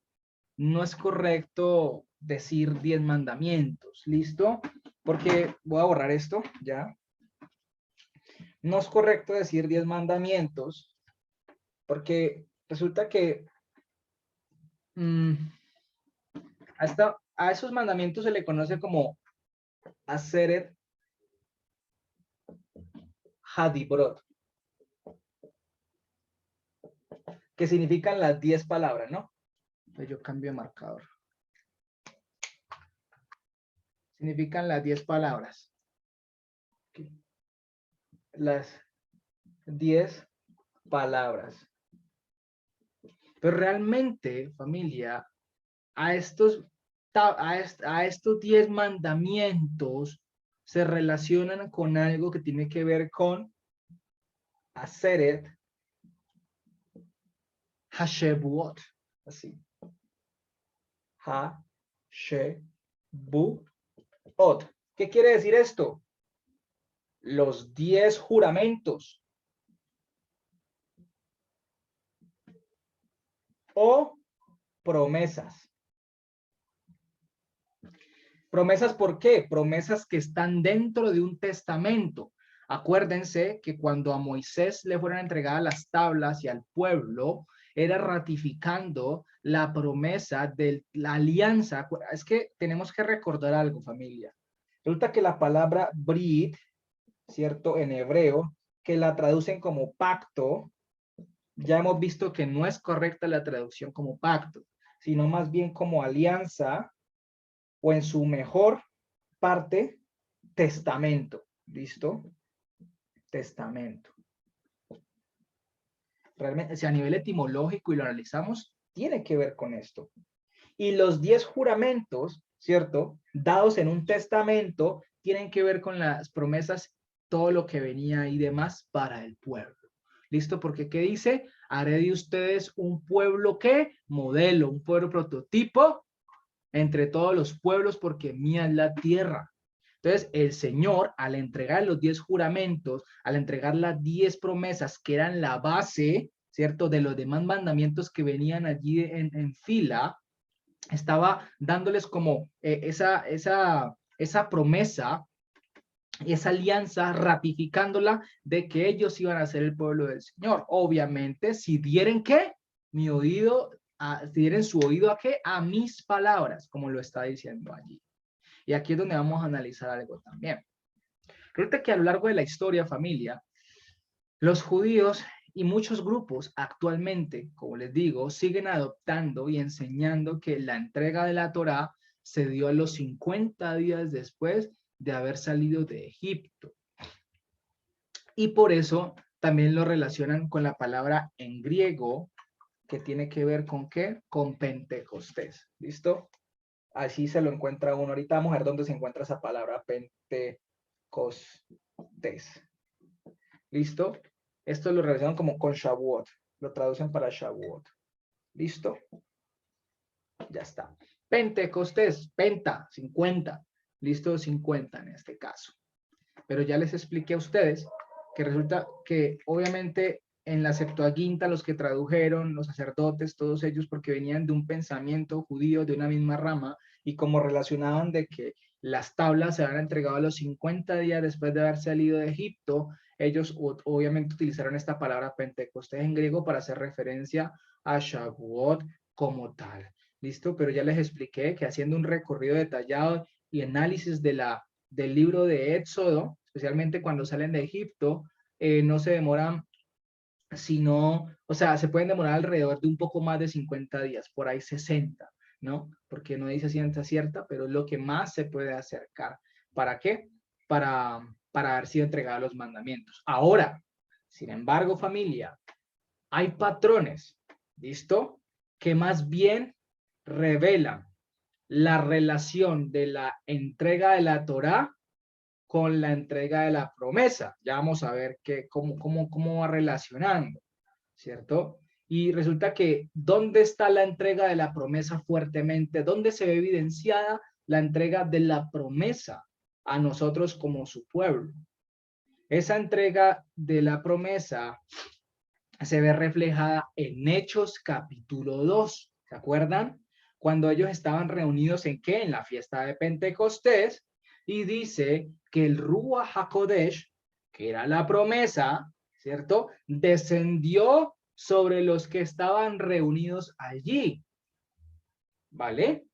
No es correcto decir 10 mandamientos. ¿Listo? Porque voy a borrar esto ya. No es correcto decir 10 mandamientos porque resulta que a esos mandamientos se le conoce como Aseret Hadibrot, que significan las 10 palabras, ¿no? Pues yo cambio de marcador. Significan las 10 palabras. Aquí. Las 10 palabras. Pero realmente, familia, a estos 10 mandamientos se relacionan con algo que tiene que ver con Aseret Hashebuot, así. Hashebuot. ¿Qué quiere decir esto? Los 10 juramentos o promesas. ¿Promesas por qué? Promesas que están dentro de un testamento. Acuérdense que cuando a Moisés le fueron entregadas las tablas y al pueblo, era ratificando la promesa de la alianza. Es que tenemos que recordar algo, familia. Resulta que la palabra brit, ¿cierto? En hebreo, que la traducen como pacto, ya hemos visto que no es correcta la traducción como pacto, sino más bien como alianza, o en su mejor parte, testamento. ¿Listo? Testamento. Realmente, si a nivel etimológico y lo analizamos, tiene que ver con esto. Y los 10 juramentos, ¿cierto? Dados en un testamento, tienen que ver con las promesas, todo lo que venía y demás para el pueblo. ¿Listo? Porque ¿qué dice? Haré de ustedes un pueblo que modelo, un pueblo prototipo entre todos los pueblos, porque mía es la tierra. Entonces, el Señor, al entregar los 10 juramentos, al entregar las 10 promesas que eran la base, ¿cierto? De los demás mandamientos que venían allí en fila, estaba dándoles como esa promesa y esa alianza, ratificándola de que ellos iban a ser el pueblo del Señor. Obviamente, si dieren ¿qué? Mi oído, si dieren su oído ¿a qué? A mis palabras, como lo está diciendo allí. Y aquí es donde vamos a analizar algo también. Resulta que a lo largo de la historia, familia, los judíos y muchos grupos actualmente, como les digo, siguen adoptando y enseñando que la entrega de la Torá se dio a los 50 días después de haber salido de Egipto. Y por eso también lo relacionan con la palabra en griego, que tiene que ver con ¿qué? Con Pentecostés. ¿Listo? Así se lo encuentra uno. Ahorita vamos a ver dónde se encuentra esa palabra, Pentecostés. ¿Listo? Esto lo relacionan como con Shavuot. Lo traducen para Shavuot. ¿Listo? Ya está. Pentecostés, penta, 50. ¿Listo? 50 en este caso. Pero ya les expliqué a ustedes que resulta que obviamente en la Septuaginta los que tradujeron, los sacerdotes, todos ellos, porque venían de un pensamiento judío, de una misma rama, y como relacionaban de que las tablas se habían entregado a los 50 días después de haber salido de Egipto, ellos obviamente utilizaron esta palabra Pentecostés en griego para hacer referencia a Shavuot como tal. ¿Listo? Pero ya les expliqué que haciendo un recorrido detallado y análisis del libro de Éxodo, especialmente cuando salen de Egipto, no se demoran sino, o sea, se pueden demorar alrededor de un poco más de 50 días, por ahí 60, ¿no? Porque no dice ciencia cierta, pero es lo que más se puede acercar. ¿Para qué? Para haber sido entregados los mandamientos. Ahora, sin embargo, familia, hay patrones, ¿listo? Que más bien revelan la relación de la entrega de la Torá con la entrega de la promesa. Ya vamos a ver cómo va relacionando, ¿cierto? Y resulta que, ¿dónde está la entrega de la promesa fuertemente? ¿Dónde se ve evidenciada la entrega de la promesa a nosotros como su pueblo? Esa entrega de la promesa se ve reflejada en Hechos capítulo 2. ¿Se acuerdan? Cuando ellos estaban reunidos ¿en qué? En la fiesta de Pentecostés, y dice que el Ruach HaKodesh, que era la promesa, ¿cierto? Descendió sobre los que estaban reunidos allí. ¿Vale?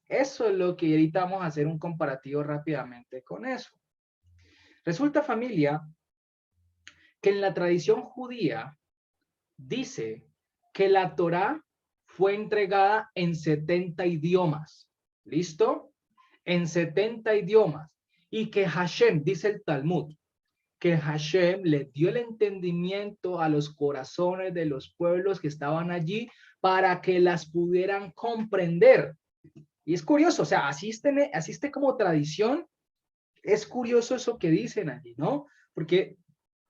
Eso es lo que ahorita vamos a hacer un comparativo rápidamente con eso. Resulta, familia, que en la tradición judía dice que la Torá fue entregada en 70 idiomas. ¿Listo? En 70 idiomas. Y que Hashem, dice el Talmud, que Hashem le dio el entendimiento a los corazones de los pueblos que estaban allí para que las pudieran comprender. Y es curioso, o sea, asiste como tradición. Es curioso eso que dicen allí, ¿no? Porque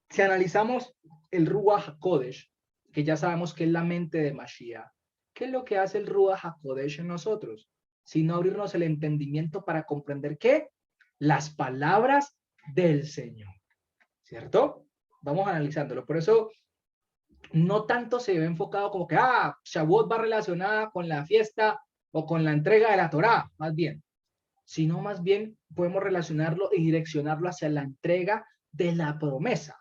si analizamos el Ruach HaKodesh, que ya sabemos que es la mente de Mashiach, ¿qué es lo que hace el Ruach HaKodesh en nosotros? Sino abrirnos el entendimiento para comprender ¿qué? Las palabras del Señor, ¿cierto? Vamos analizándolo. Por eso, no tanto se ve enfocado como que, Shavuot va relacionada con la fiesta o con la entrega de la Torá, más bien. sino más bien podemos relacionarlo y direccionarlo hacia la entrega de la promesa,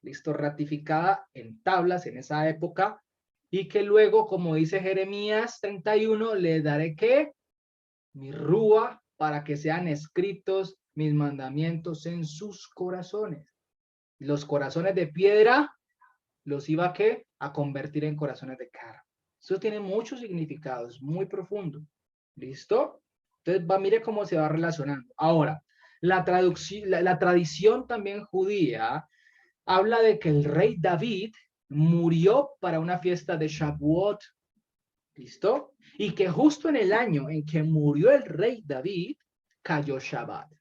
listo, ratificada en tablas en esa época, y que luego, como dice Jeremías 31, le daré ¿qué? Mi rúa para que sean escritos mis mandamientos en sus corazones. Los corazones de piedra los iba ¿qué? A convertir en corazones de carne. Eso tiene muchos significados, muy profundo. ¿Listo? Entonces, mire cómo se va relacionando. Ahora, la tradición también judía habla de que el rey David murió para una fiesta de Shavuot. ¿Listo? Y que justo en el año en que murió el rey David, cayó Shabbat.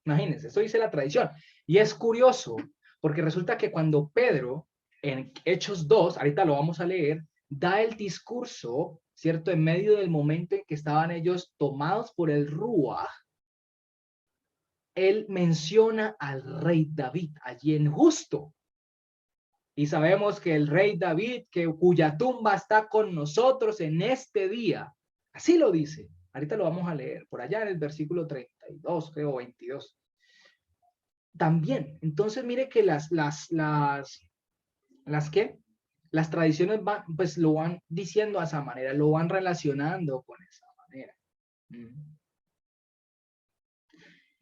Imagínense, eso dice la tradición. Y es curioso, porque resulta que cuando Pedro, en Hechos 2, ahorita lo vamos a leer, da el discurso, ¿cierto? En medio del momento en que estaban ellos tomados por el Ruach, él menciona al rey David allí en justo. Y sabemos que el rey David, cuya tumba está con nosotros en este día, así lo dice. Ahorita lo vamos a leer, por allá en el versículo 32, creo, 22. También, entonces mire que las tradiciones van, pues lo van diciendo de esa manera, lo van relacionando con esa manera.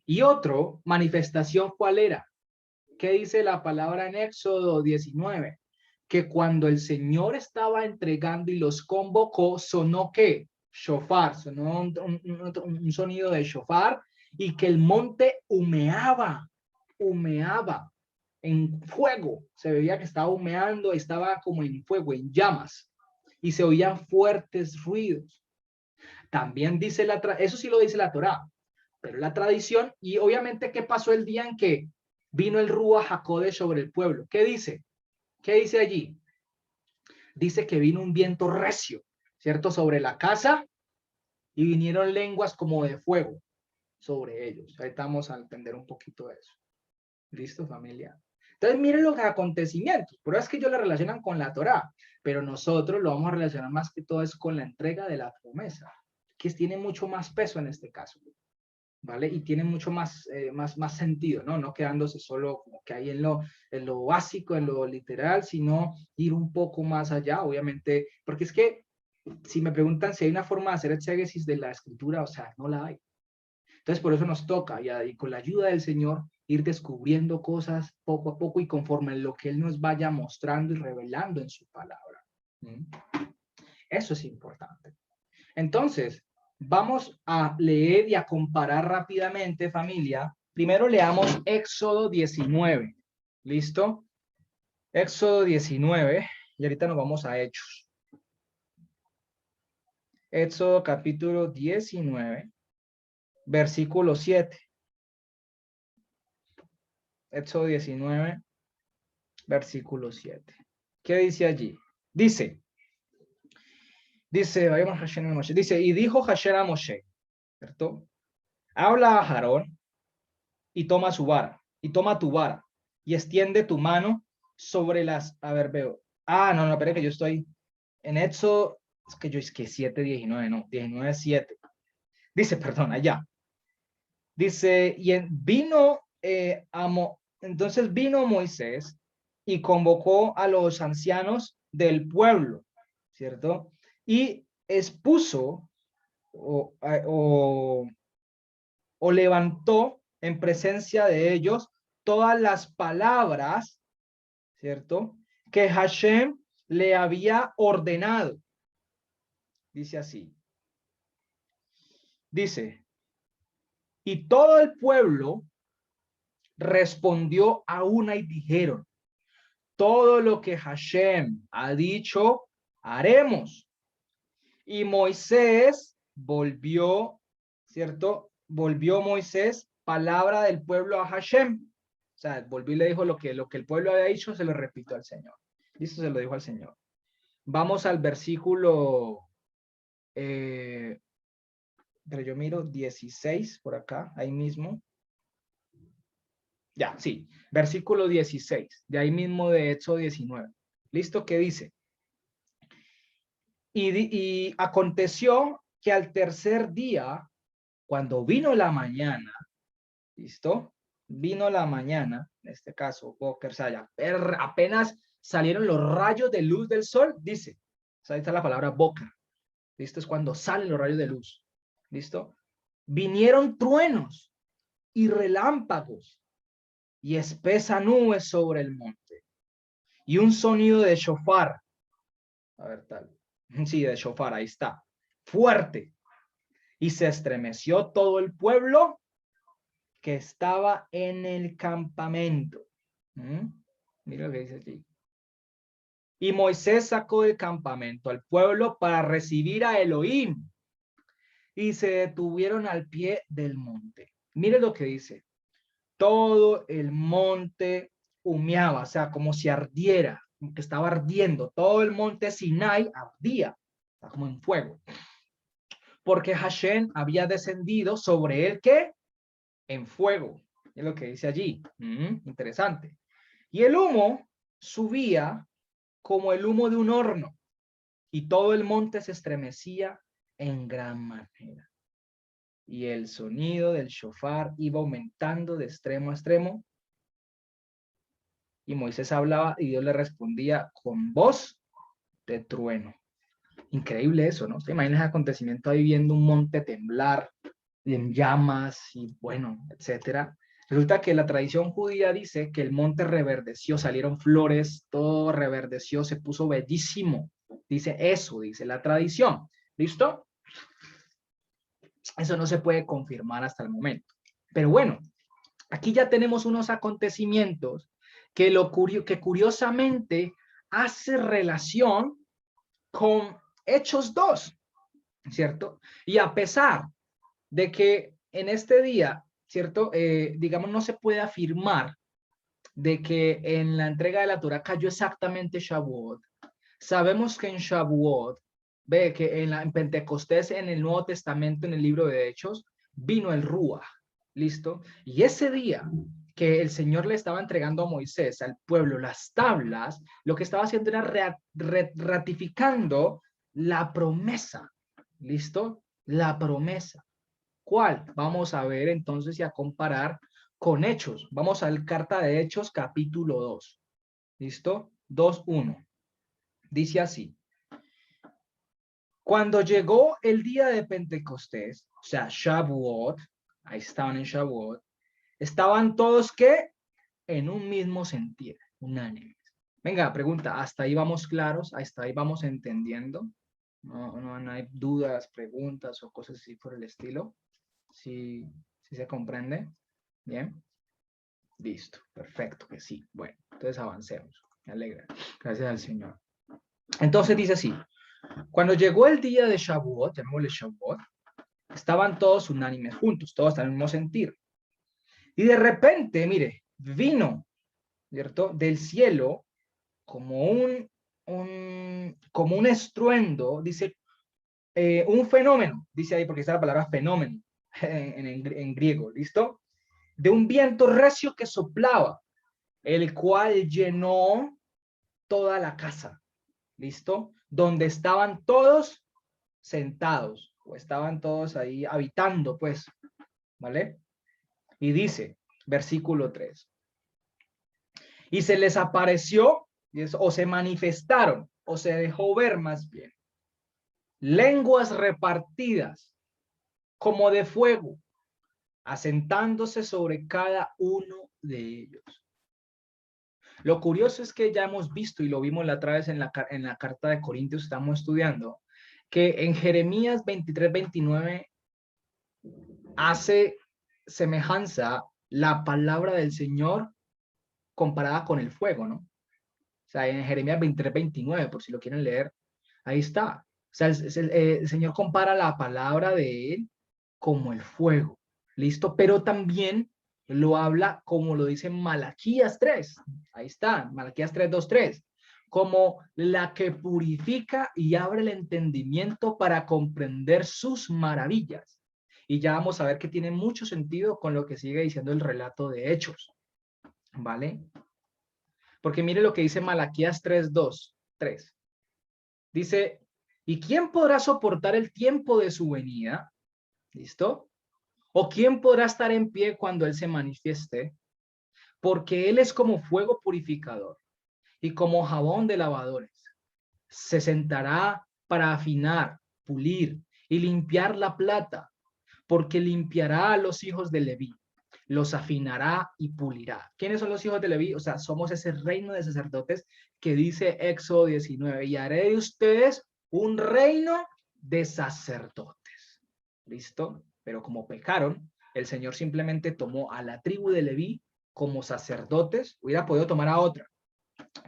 Y otro, manifestación, ¿cuál era? ¿Qué dice la palabra en Éxodo 19? Que cuando el Señor estaba entregando y los convocó, sonó ¿qué? Shofar, sonó un sonido de shofar, y que el monte humeaba en fuego. Se veía que estaba humeando, estaba como en fuego, en llamas, y se oían fuertes ruidos. También dice eso sí lo dice la Torá, pero la tradición, y obviamente, ¿qué pasó el día en que vino el Ruach HaKodesh sobre el pueblo? ¿Qué dice? ¿Qué dice allí? Dice que vino un viento recio, ¿cierto? Sobre la casa, y vinieron lenguas como de fuego sobre ellos. Ahorita vamos a entender un poquito de eso. ¿Listo, familia? Entonces, miren los acontecimientos. Pero es que ellos lo relacionan con la Torá, pero nosotros lo vamos a relacionar más que todo es con la entrega de la promesa, que tiene mucho más peso en este caso. ¿Vale? Y tiene mucho más, más sentido, ¿no? No quedándose solo como que ahí en lo básico, en lo literal, sino ir un poco más allá, obviamente, porque es que si me preguntan si hay una forma de hacer exégesis de la escritura, o sea, no la hay. Entonces, por eso nos toca, y con la ayuda del Señor, ir descubriendo cosas poco a poco y conforme lo que Él nos vaya mostrando y revelando en su palabra. Eso es importante. Entonces, vamos a leer y a comparar rápidamente, familia. Primero leamos Éxodo 19. ¿Listo? Éxodo 19. Y ahorita nos vamos a Hechos. Éxodo capítulo 19, versículo 7. Éxodo 19, versículo 7. ¿Qué dice allí? Dice, y dijo Hashem a Moshe, ¿cierto? Habla a Aarón y toma su vara, y toma tu vara, y extiende tu mano sobre las, a ver, veo. No, espera que yo estoy en Éxodo, es que 7:19, no, 19:7. Dice, perdón, allá. Dice, entonces vino Moisés y convocó a los ancianos del pueblo, ¿cierto? Y expuso o levantó en presencia de ellos todas las palabras, ¿cierto? Que Hashem le había ordenado. Dice así. Dice, y todo el pueblo respondió a una y dijeron, todo lo que Hashem ha dicho, haremos. Y Moisés volvió, ¿cierto? Volvió Moisés palabra del pueblo a Hashem. O sea, volvió y le dijo lo que el pueblo había dicho, se lo repito al Señor. Listo, se lo dijo al Señor. Vamos al versículo, pero yo miro 16 por acá, ahí mismo. Ya, sí, versículo 16, de ahí mismo de Éxodo 19. ¿Listo? ¿Qué dice? Y aconteció que al tercer día cuando vino la mañana, ¿listo? Vino la mañana, en este caso, Boker, o sea, ya apenas salieron los rayos de luz del sol, dice, o sea, ahí está la palabra Boker, ¿listo? Es cuando salen los rayos de luz, ¿listo? Vinieron truenos y relámpagos y espesa nube sobre el monte y un sonido de shofar, a ver, tal, sí, de shofar, ahí está, fuerte, y se estremeció todo el pueblo que estaba en el campamento. Mira lo que dice aquí. Y Moisés sacó del campamento al pueblo para recibir a Elohim y se detuvieron al pie del monte. Mire lo que dice. Todo el monte humeaba, o sea, como si ardiera, como que estaba ardiendo. Todo el monte Sinai ardía, como en fuego. Porque Hashem había descendido sobre él, ¿qué? En fuego. Es lo que dice allí. Interesante. Y el humo subía como el humo de un horno, y todo el monte se estremecía en gran manera. Y el sonido del shofar iba aumentando de extremo a extremo. Y Moisés hablaba y Dios le respondía con voz de trueno. Increíble eso, ¿no? ¿Te imaginas el acontecimiento ahí viendo un monte temblar, y en llamas y bueno, etcétera? Resulta que la tradición judía dice que el monte reverdeció, salieron flores, todo reverdeció, se puso bellísimo. Dice eso, dice la tradición. ¿Listo? Eso no se puede confirmar hasta el momento. Pero bueno, aquí ya tenemos unos acontecimientos que curiosamente hace relación con Hechos 2, ¿cierto? Y a pesar de que en este día, ¿cierto? Digamos, no se puede afirmar de que en la entrega de la Torá cayó exactamente Shavuot. Sabemos que en Shavuot, ve que en Pentecostés, en el Nuevo Testamento, en el libro de Hechos, vino el Ruach, ¿listo? Y ese día que el Señor le estaba entregando a Moisés, al pueblo, las tablas, lo que estaba haciendo era ratificando la promesa, ¿listo? La promesa. ¿Cuál? Vamos a ver entonces y a comparar con Hechos. Vamos al carta de Hechos, capítulo 2. ¿Listo? 2:1. Dice así. Cuando llegó el día de Pentecostés, o sea, Shavuot, ahí estaban en Shavuot, estaban todos, ¿qué? En un mismo sentir, unánimes. Venga, pregunta, ¿hasta ahí vamos claros? ¿Hasta ahí vamos entendiendo? No hay dudas, preguntas o cosas así por el estilo. ¿Sí se comprende? Bien. Listo, perfecto, que sí. Bueno, entonces avancemos. Me alegra. Gracias al Señor. Entonces dice así. Cuando llegó el día de Shavuot, llamémosle Shavuot, estaban todos unánimes juntos, todos en el mismo sentir. Y de repente, mire, vino, ¿cierto? Del cielo como como un estruendo, dice, un fenómeno, dice ahí porque está la palabra fenómeno en griego, ¿listo? De un viento recio que soplaba, el cual llenó toda la casa, ¿listo? Donde estaban todos sentados, o estaban todos ahí habitando, pues, ¿vale? Y dice, versículo 3, y se les apareció, o se manifestaron, o se dejó ver más bien, lenguas repartidas como de fuego, asentándose sobre cada uno de ellos. Lo curioso es que ya hemos visto y lo vimos la otra vez en la carta de Corintios, estamos estudiando, que en Jeremías 23:29 hace semejanza la palabra del Señor comparada con el fuego, ¿no? O sea, en Jeremías 23:29, por si lo quieren leer, ahí está. O sea, el Señor compara la palabra de Él como el fuego, ¿listo? Pero también lo habla como lo dice Malaquías 3, ahí está, Malaquías 3:2-3, como la que purifica y abre el entendimiento para comprender sus maravillas. Y ya vamos a ver que tiene mucho sentido con lo que sigue diciendo el relato de Hechos, ¿vale? Porque mire lo que dice Malaquías 3:2-3. Dice, ¿y quién podrá soportar el tiempo de su venida? ¿Listo? ¿O quién podrá estar en pie cuando Él se manifieste? Porque Él es como fuego purificador y como jabón de lavadores. Se sentará para afinar, pulir y limpiar la plata, porque limpiará a los hijos de Leví, los afinará y pulirá. ¿Quiénes son los hijos de Leví? O sea, somos ese reino de sacerdotes que dice Éxodo 19, y haré de ustedes un reino de sacerdotes. ¿Listo? Pero como pecaron, el Señor simplemente tomó a la tribu de Leví como sacerdotes, hubiera podido tomar a otra,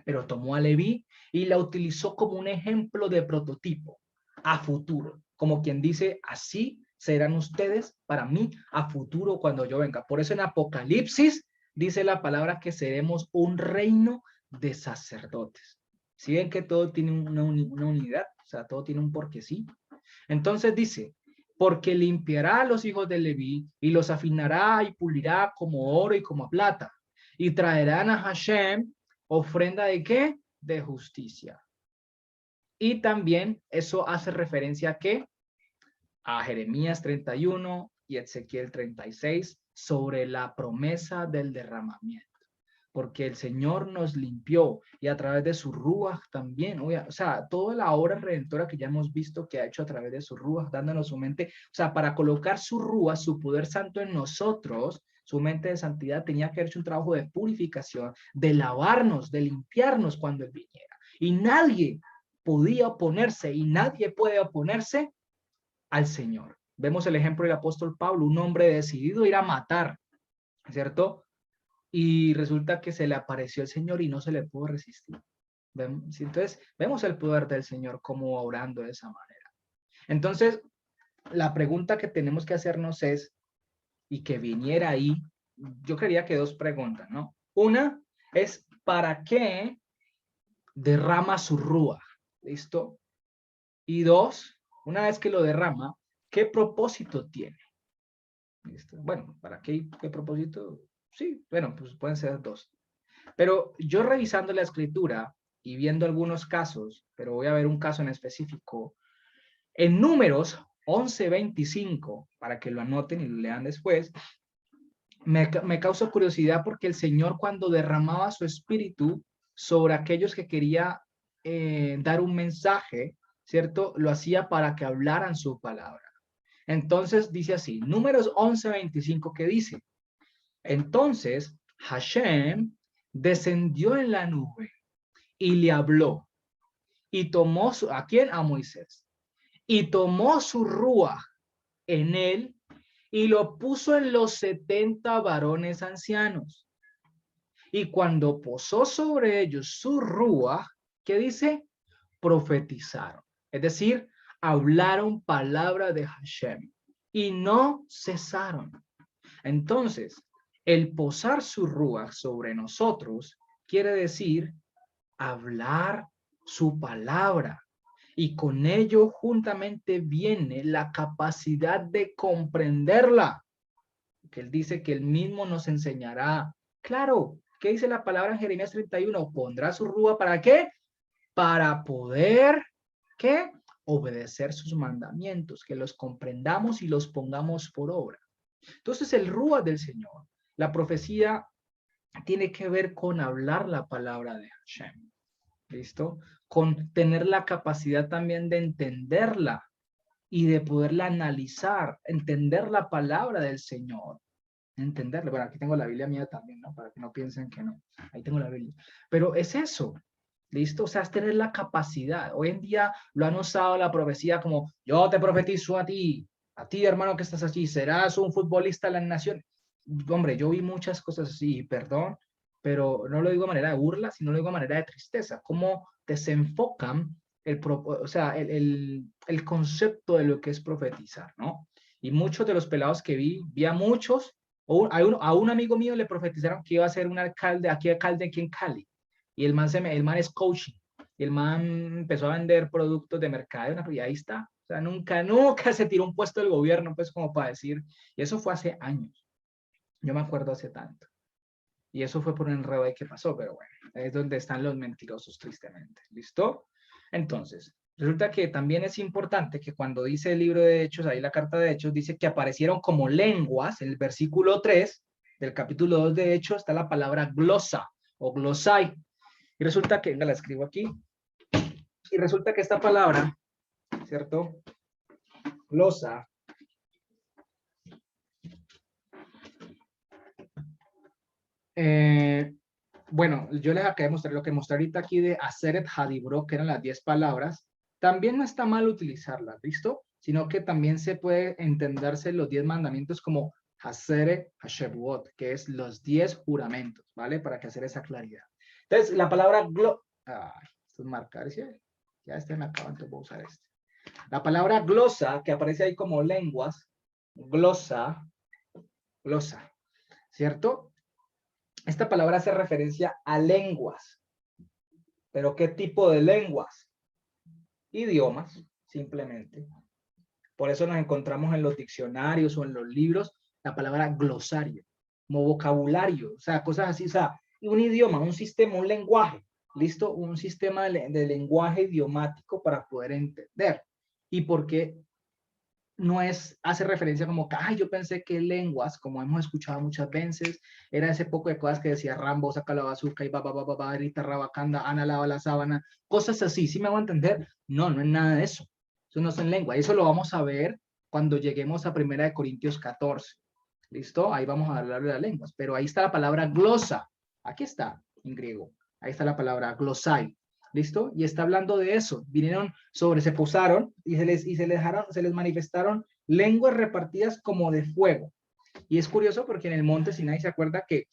pero tomó a Leví y la utilizó como un ejemplo de prototipo a futuro, como quien dice, así serán ustedes para mí a futuro cuando yo venga. Por eso en Apocalipsis dice la palabra que seremos un reino de sacerdotes. Si ven que todo tiene una unidad, o sea, todo tiene un porque sí. Entonces dice, porque limpiará a los hijos de Leví y los afinará y pulirá como oro y como plata, y traerán a Hashem ofrenda de ¿qué? De justicia. Y también eso hace referencia a ¿qué? A Jeremías 31 y Ezequiel 36 sobre la promesa del derramamiento. Porque el Señor nos limpió y a través de su Ruach también, o sea, toda la obra redentora que ya hemos visto que ha hecho a través de su Ruach, dándonos su mente, o sea, para colocar su Ruach, su poder santo en nosotros, su mente de santidad tenía que haber hecho un trabajo de purificación, de lavarnos, de limpiarnos cuando Él viniera. Y nadie podía oponerse y nadie puede oponerse al Señor. Vemos el ejemplo del apóstol Pablo, un hombre decidido a ir a matar, ¿cierto? Y resulta que se le apareció el Señor y no se le pudo resistir. Entonces, vemos el poder del Señor como obrando de esa manera. Entonces, la pregunta que tenemos que hacernos es, y que viniera ahí, yo creería que dos preguntas, ¿no? Una es, ¿para qué derrama su rúa? ¿Listo? Y dos, una vez que lo derrama, ¿qué propósito tiene? ¿Listo? Bueno, ¿para qué propósito? Sí, bueno, pues pueden ser dos. Pero yo revisando la escritura y viendo algunos casos, pero voy a ver un caso en específico, en Números 11:25, para que lo anoten y lo lean después, me causa curiosidad porque el Señor cuando derramaba su espíritu sobre aquellos que quería dar un mensaje, ¿cierto? Lo hacía para que hablaran su palabra. Entonces dice así, Números 11:25, que dice, entonces Hashem descendió en la nube y le habló y tomó ¿a quién? A Moisés. Y tomó su rúa en él y lo puso en los 70 varones ancianos. Y cuando posó sobre ellos su rúa, ¿qué dice? Profetizaron. Es decir, hablaron palabra de Hashem y no cesaron. Entonces, el posar su rúa sobre nosotros quiere decir hablar su palabra. Y con ello juntamente viene la capacidad de comprenderla. Que él dice que él mismo nos enseñará. Claro, ¿qué dice la palabra en Jeremías 31? Pondrá su rúa ¿para qué? Para poder, ¿qué? Obedecer sus mandamientos, que los comprendamos y los pongamos por obra. Entonces el rúa del Señor, la profecía tiene que ver con hablar la palabra de Hashem. ¿Listo? Con tener la capacidad también de entenderla y de poderla analizar, entender la palabra del Señor, entenderla. Bueno, aquí tengo la Biblia mía también, ¿no? Para que no piensen que no. Ahí tengo la Biblia. Pero es eso, ¿listo? O sea, es tener la capacidad. Hoy en día lo han usado la profecía como, yo te profetizo a ti, hermano que estás allí, serás un futbolista de las naciones. Hombre, yo vi muchas cosas así, perdón, pero no lo digo de manera de burla, sino lo digo de manera de tristeza. Cómo desenfocan o sea, el concepto de lo que es profetizar, ¿no? Y muchos de los pelados que vi a muchos, a un amigo mío le profetizaron que iba a ser un alcalde aquí en Cali. Y el man es coaching. Y el man empezó a vender productos de mercado y ahí está. O sea, nunca se tiró un puesto del gobierno, pues como para decir. Y eso fue hace años. Yo me acuerdo hace tanto. Y eso fue por un enredo ahí que pasó, pero bueno, es donde están los mentirosos, tristemente. ¿Listo? Entonces, Resulta que también es importante que cuando dice el libro de Hechos, ahí la carta de Hechos, dice que aparecieron como lenguas, en el versículo 3 del capítulo 2 de Hechos está la palabra glosa o glosai. Y resulta que, venga, la escribo aquí, y resulta que esta palabra, ¿cierto? Glosa, bueno, yo les acabé de mostrar lo que mostré ahorita aquí de Aseret Hadibro, que eran las 10 palabras. También no está mal utilizarlas, ¿listo? Sino que también se puede entenderse los 10 mandamientos como Haseret Hashevuot, que es los 10 juramentos, ¿vale? Para que hacer esa claridad. Entonces, la palabra esto es marcar, ¿sí? Ya este me acaba, entonces voy a usar este. La palabra glosa, que aparece ahí como lenguas, glosa, ¿cierto? Esta palabra hace referencia a lenguas. ¿Pero qué tipo de lenguas? Idiomas, simplemente. Por eso nos encontramos en los diccionarios o en los libros la palabra glosario, como vocabulario, o sea, cosas así, o sea, un idioma, un sistema, un lenguaje, ¿listo? Un sistema de lenguaje idiomático para poder entender. ¿Y por qué no hace referencia como que, ay, yo pensé que lenguas, como hemos escuchado muchas veces, era ese poco de cosas que decía Rambo, saca la bazooka y va, Rita Rabacanda, Ana lava la sábana, cosas así, ¿sí me hago entender? No, no es nada de eso. Eso no es en lengua. Eso lo vamos a ver cuando lleguemos a 1 Corintios 14. ¿Listo? Ahí vamos a hablar de las lenguas. Pero ahí está la palabra glosa. Aquí está, en griego. Ahí está la palabra glosai. ¿Listo? Y está hablando de eso. Vinieron se posaron y se les manifestaron lenguas repartidas como de fuego. Y es curioso porque en el monte Sinai se acuerda que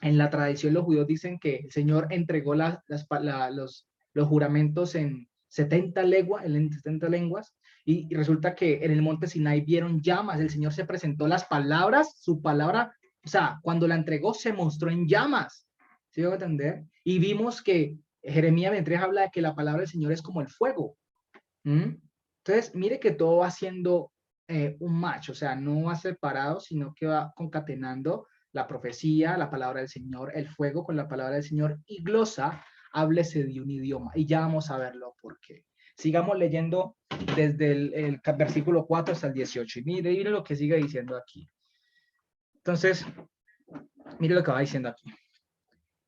en la tradición los judíos dicen que el Señor entregó los juramentos en 70 lenguas, y resulta que en el monte Sinai vieron llamas, el Señor se presentó las palabras, su palabra, o sea, cuando la entregó se mostró en llamas, ¿sí me va a entender? Y vimos que Jeremías 23 habla de que la palabra del Señor es como el fuego. Entonces, mire que todo va siendo un match, o sea, no va separado, sino que va concatenando la profecía, la palabra del Señor, el fuego con la palabra del Señor, y glosa, háblese de un idioma. Y ya vamos a verlo por qué. Sigamos leyendo desde el versículo 4 hasta el 18. Y mire lo que sigue diciendo aquí. Entonces, mire lo que va diciendo aquí.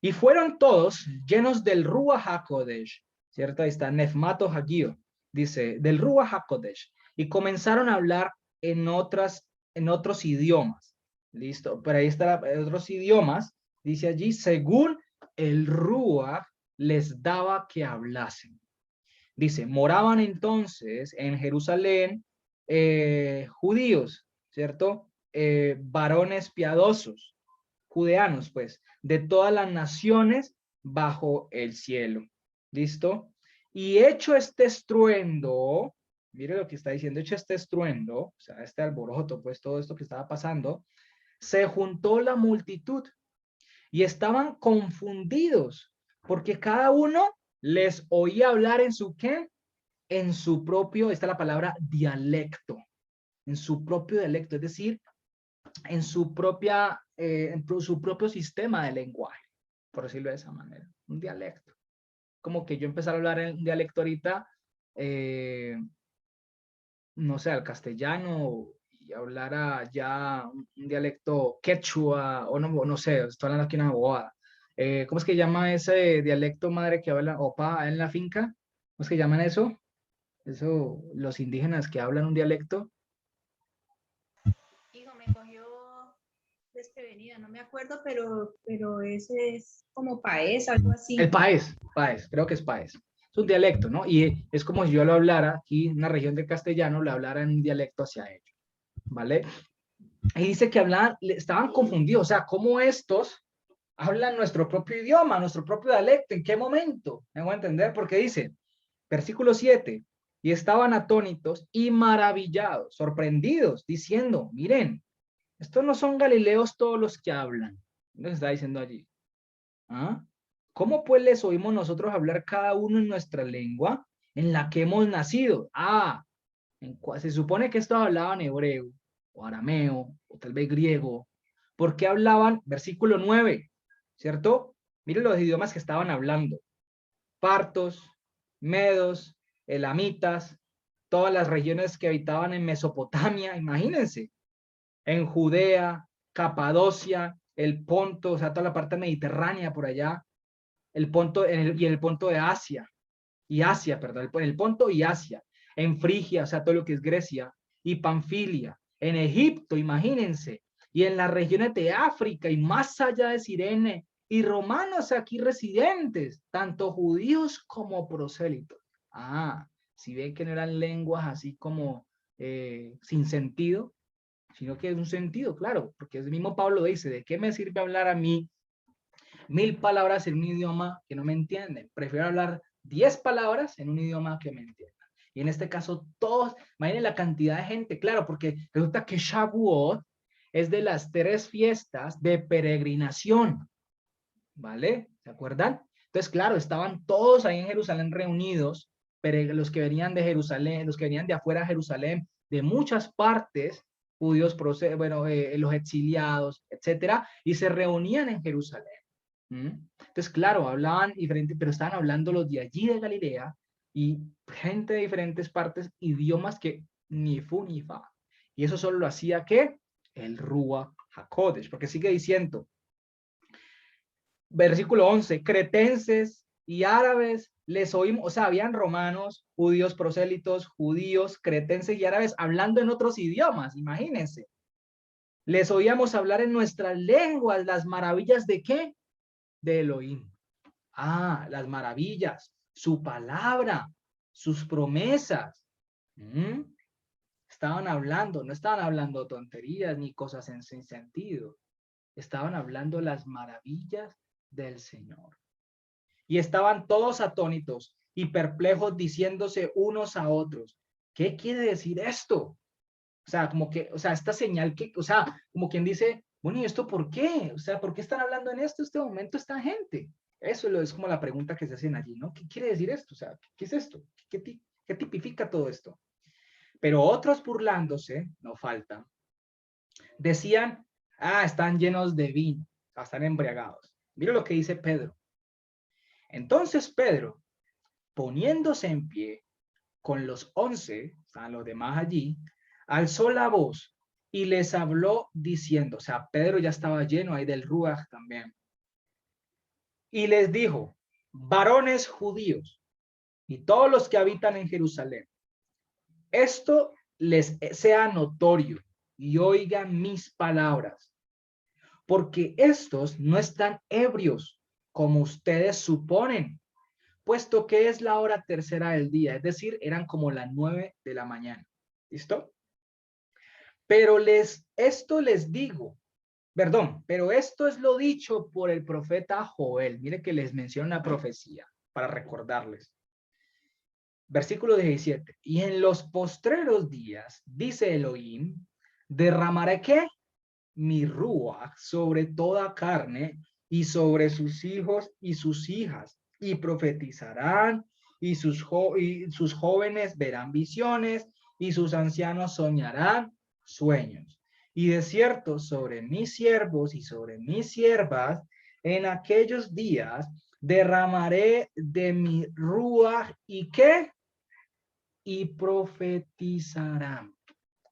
Y fueron todos llenos del Ruach HaKodesh, ¿cierto? Ahí está Nefmato Hagio, dice, del Ruach HaKodesh, y comenzaron a hablar en otros idiomas, ¿listo? Pero ahí está, otros idiomas, dice allí, según el Ruach les daba que hablasen. Dice, moraban entonces en Jerusalén judíos, ¿cierto? Varones piadosos, judeanos, pues, de todas las naciones bajo el cielo. ¿Listo? Y hecho este estruendo, mire lo que está diciendo, hecho este estruendo, o sea, este alboroto, pues todo esto que estaba pasando, se juntó la multitud y estaban confundidos, porque cada uno les oía hablar en su ¿qué? En su propio, está la palabra dialecto, en su propio dialecto, es decir, en su propio sistema de lenguaje, por decirlo de esa manera, un dialecto. Como que yo empezar a hablar en un dialecto ahorita, no sé, al castellano, y hablara ya un dialecto quechua, o no sé, estoy hablando aquí una bobada. ¿Cómo es que llama ese dialecto madre que habla opa en la finca? ¿Cómo es que llaman eso? Eso, los indígenas que hablan un dialecto. Hijo, me cogió desprevenida, no me acuerdo, pero ese es como país, algo así. El país, creo que es país. Es un dialecto, ¿no? Y es como si yo lo hablara aquí en una región de castellano, lo hablara en un dialecto hacia ellos, ¿vale? Y dice que estaban confundidos, o sea, ¿cómo estos hablan nuestro propio idioma, nuestro propio dialecto? ¿En qué momento? ¿Me voy a entender? Porque dice, versículo 7, y estaban atónitos y maravillados, sorprendidos, diciendo, miren, estos no son galileos todos los que hablan. ¿Qué está diciendo allí? ¿Ah? ¿Cómo pues les oímos nosotros hablar cada uno en nuestra lengua en la que hemos nacido? Se supone que estos hablaban hebreo, o arameo, o tal vez griego. ¿Por qué hablaban? Versículo 9, ¿cierto? Miren los idiomas que estaban hablando. Partos, medos, elamitas, todas las regiones que habitaban en Mesopotamia, imagínense, en Judea, Capadocia, el Ponto, o sea, toda la parte mediterránea por allá, el Ponto y el Ponto de Asia, perdón, el Ponto y Asia, en Frigia, o sea, todo lo que es Grecia, y Panfilia, en Egipto, imagínense, y en las regiones de África y más allá de Cirene, y romanos aquí residentes, tanto judíos como prosélitos. Ah, si ven que no eran lenguas así como sin sentido, sino que es un sentido, claro, porque el mismo Pablo dice, ¿de qué me sirve hablar a mí 1000 palabras en un idioma que no me entienden? Prefiero hablar 10 palabras en un idioma que me entiendan. Y en este caso, todos, imaginen la cantidad de gente, claro, porque resulta que Shavuot es de las 3 fiestas de peregrinación, ¿vale? ¿Se acuerdan? Entonces, claro, estaban todos ahí en Jerusalén reunidos, pero los que venían de Jerusalén, los que venían de afuera de Jerusalén, de muchas partes, judíos, bueno, los exiliados, etcétera, y se reunían en Jerusalén. Entonces, claro, hablaban diferente, pero estaban hablando los de allí de Galilea y gente de diferentes partes, idiomas que ni fu ni fa. Y eso solo lo hacía ¿qué? El Ruach HaKodesh, porque sigue diciendo, versículo 11, cretenses y árabes les oímos, o sea, habían romanos, judíos, prosélitos, judíos, cretenses y árabes hablando en otros idiomas, imagínense. Les oíamos hablar en nuestras lenguas las maravillas de ¿qué? De Elohim. Ah, las maravillas, su palabra, sus promesas. Estaban hablando, no estaban hablando tonterías ni cosas sin sentido. Estaban hablando las maravillas del Señor. Y estaban todos atónitos y perplejos diciéndose unos a otros, ¿qué quiere decir esto? O sea, como que, o sea, esta señal que, o sea, como quien dice, bueno, ¿y esto por qué? O sea, ¿por qué están hablando en este momento esta gente? Eso es como la pregunta que se hacen allí, ¿no? ¿Qué quiere decir esto? O sea, ¿qué es esto? ¿Qué tipifica todo esto? Pero otros burlándose, no falta, decían, ah, están llenos de vino, o sea, están embriagados. Mira lo que dice Pedro. Entonces Pedro, poniéndose en pie con los 11, o sea, los demás allí, alzó la voz y les habló diciendo, o sea, Pedro ya estaba lleno ahí del Ruach también, y les dijo, varones judíos y todos los que habitan en Jerusalén, esto les sea notorio y oigan mis palabras, porque estos no están ebrios como ustedes suponen, puesto que es la hora tercera del día, es decir, eran como las 9 de la mañana. ¿Listo? Pero esto les digo, perdón, pero esto es lo dicho por el profeta Joel. Mire que les menciona una profecía para recordarles. Versículo 17. Y en los postreros días, dice Elohim, derramaré ¿qué? Mi ruach sobre toda carne y sobre sus hijos y sus hijas, y profetizarán, y sus jóvenes verán visiones, y sus ancianos soñarán sueños. Y de cierto, sobre mis siervos y sobre mis siervas, en aquellos días derramaré de mi ruach, ¿y qué? Y profetizarán.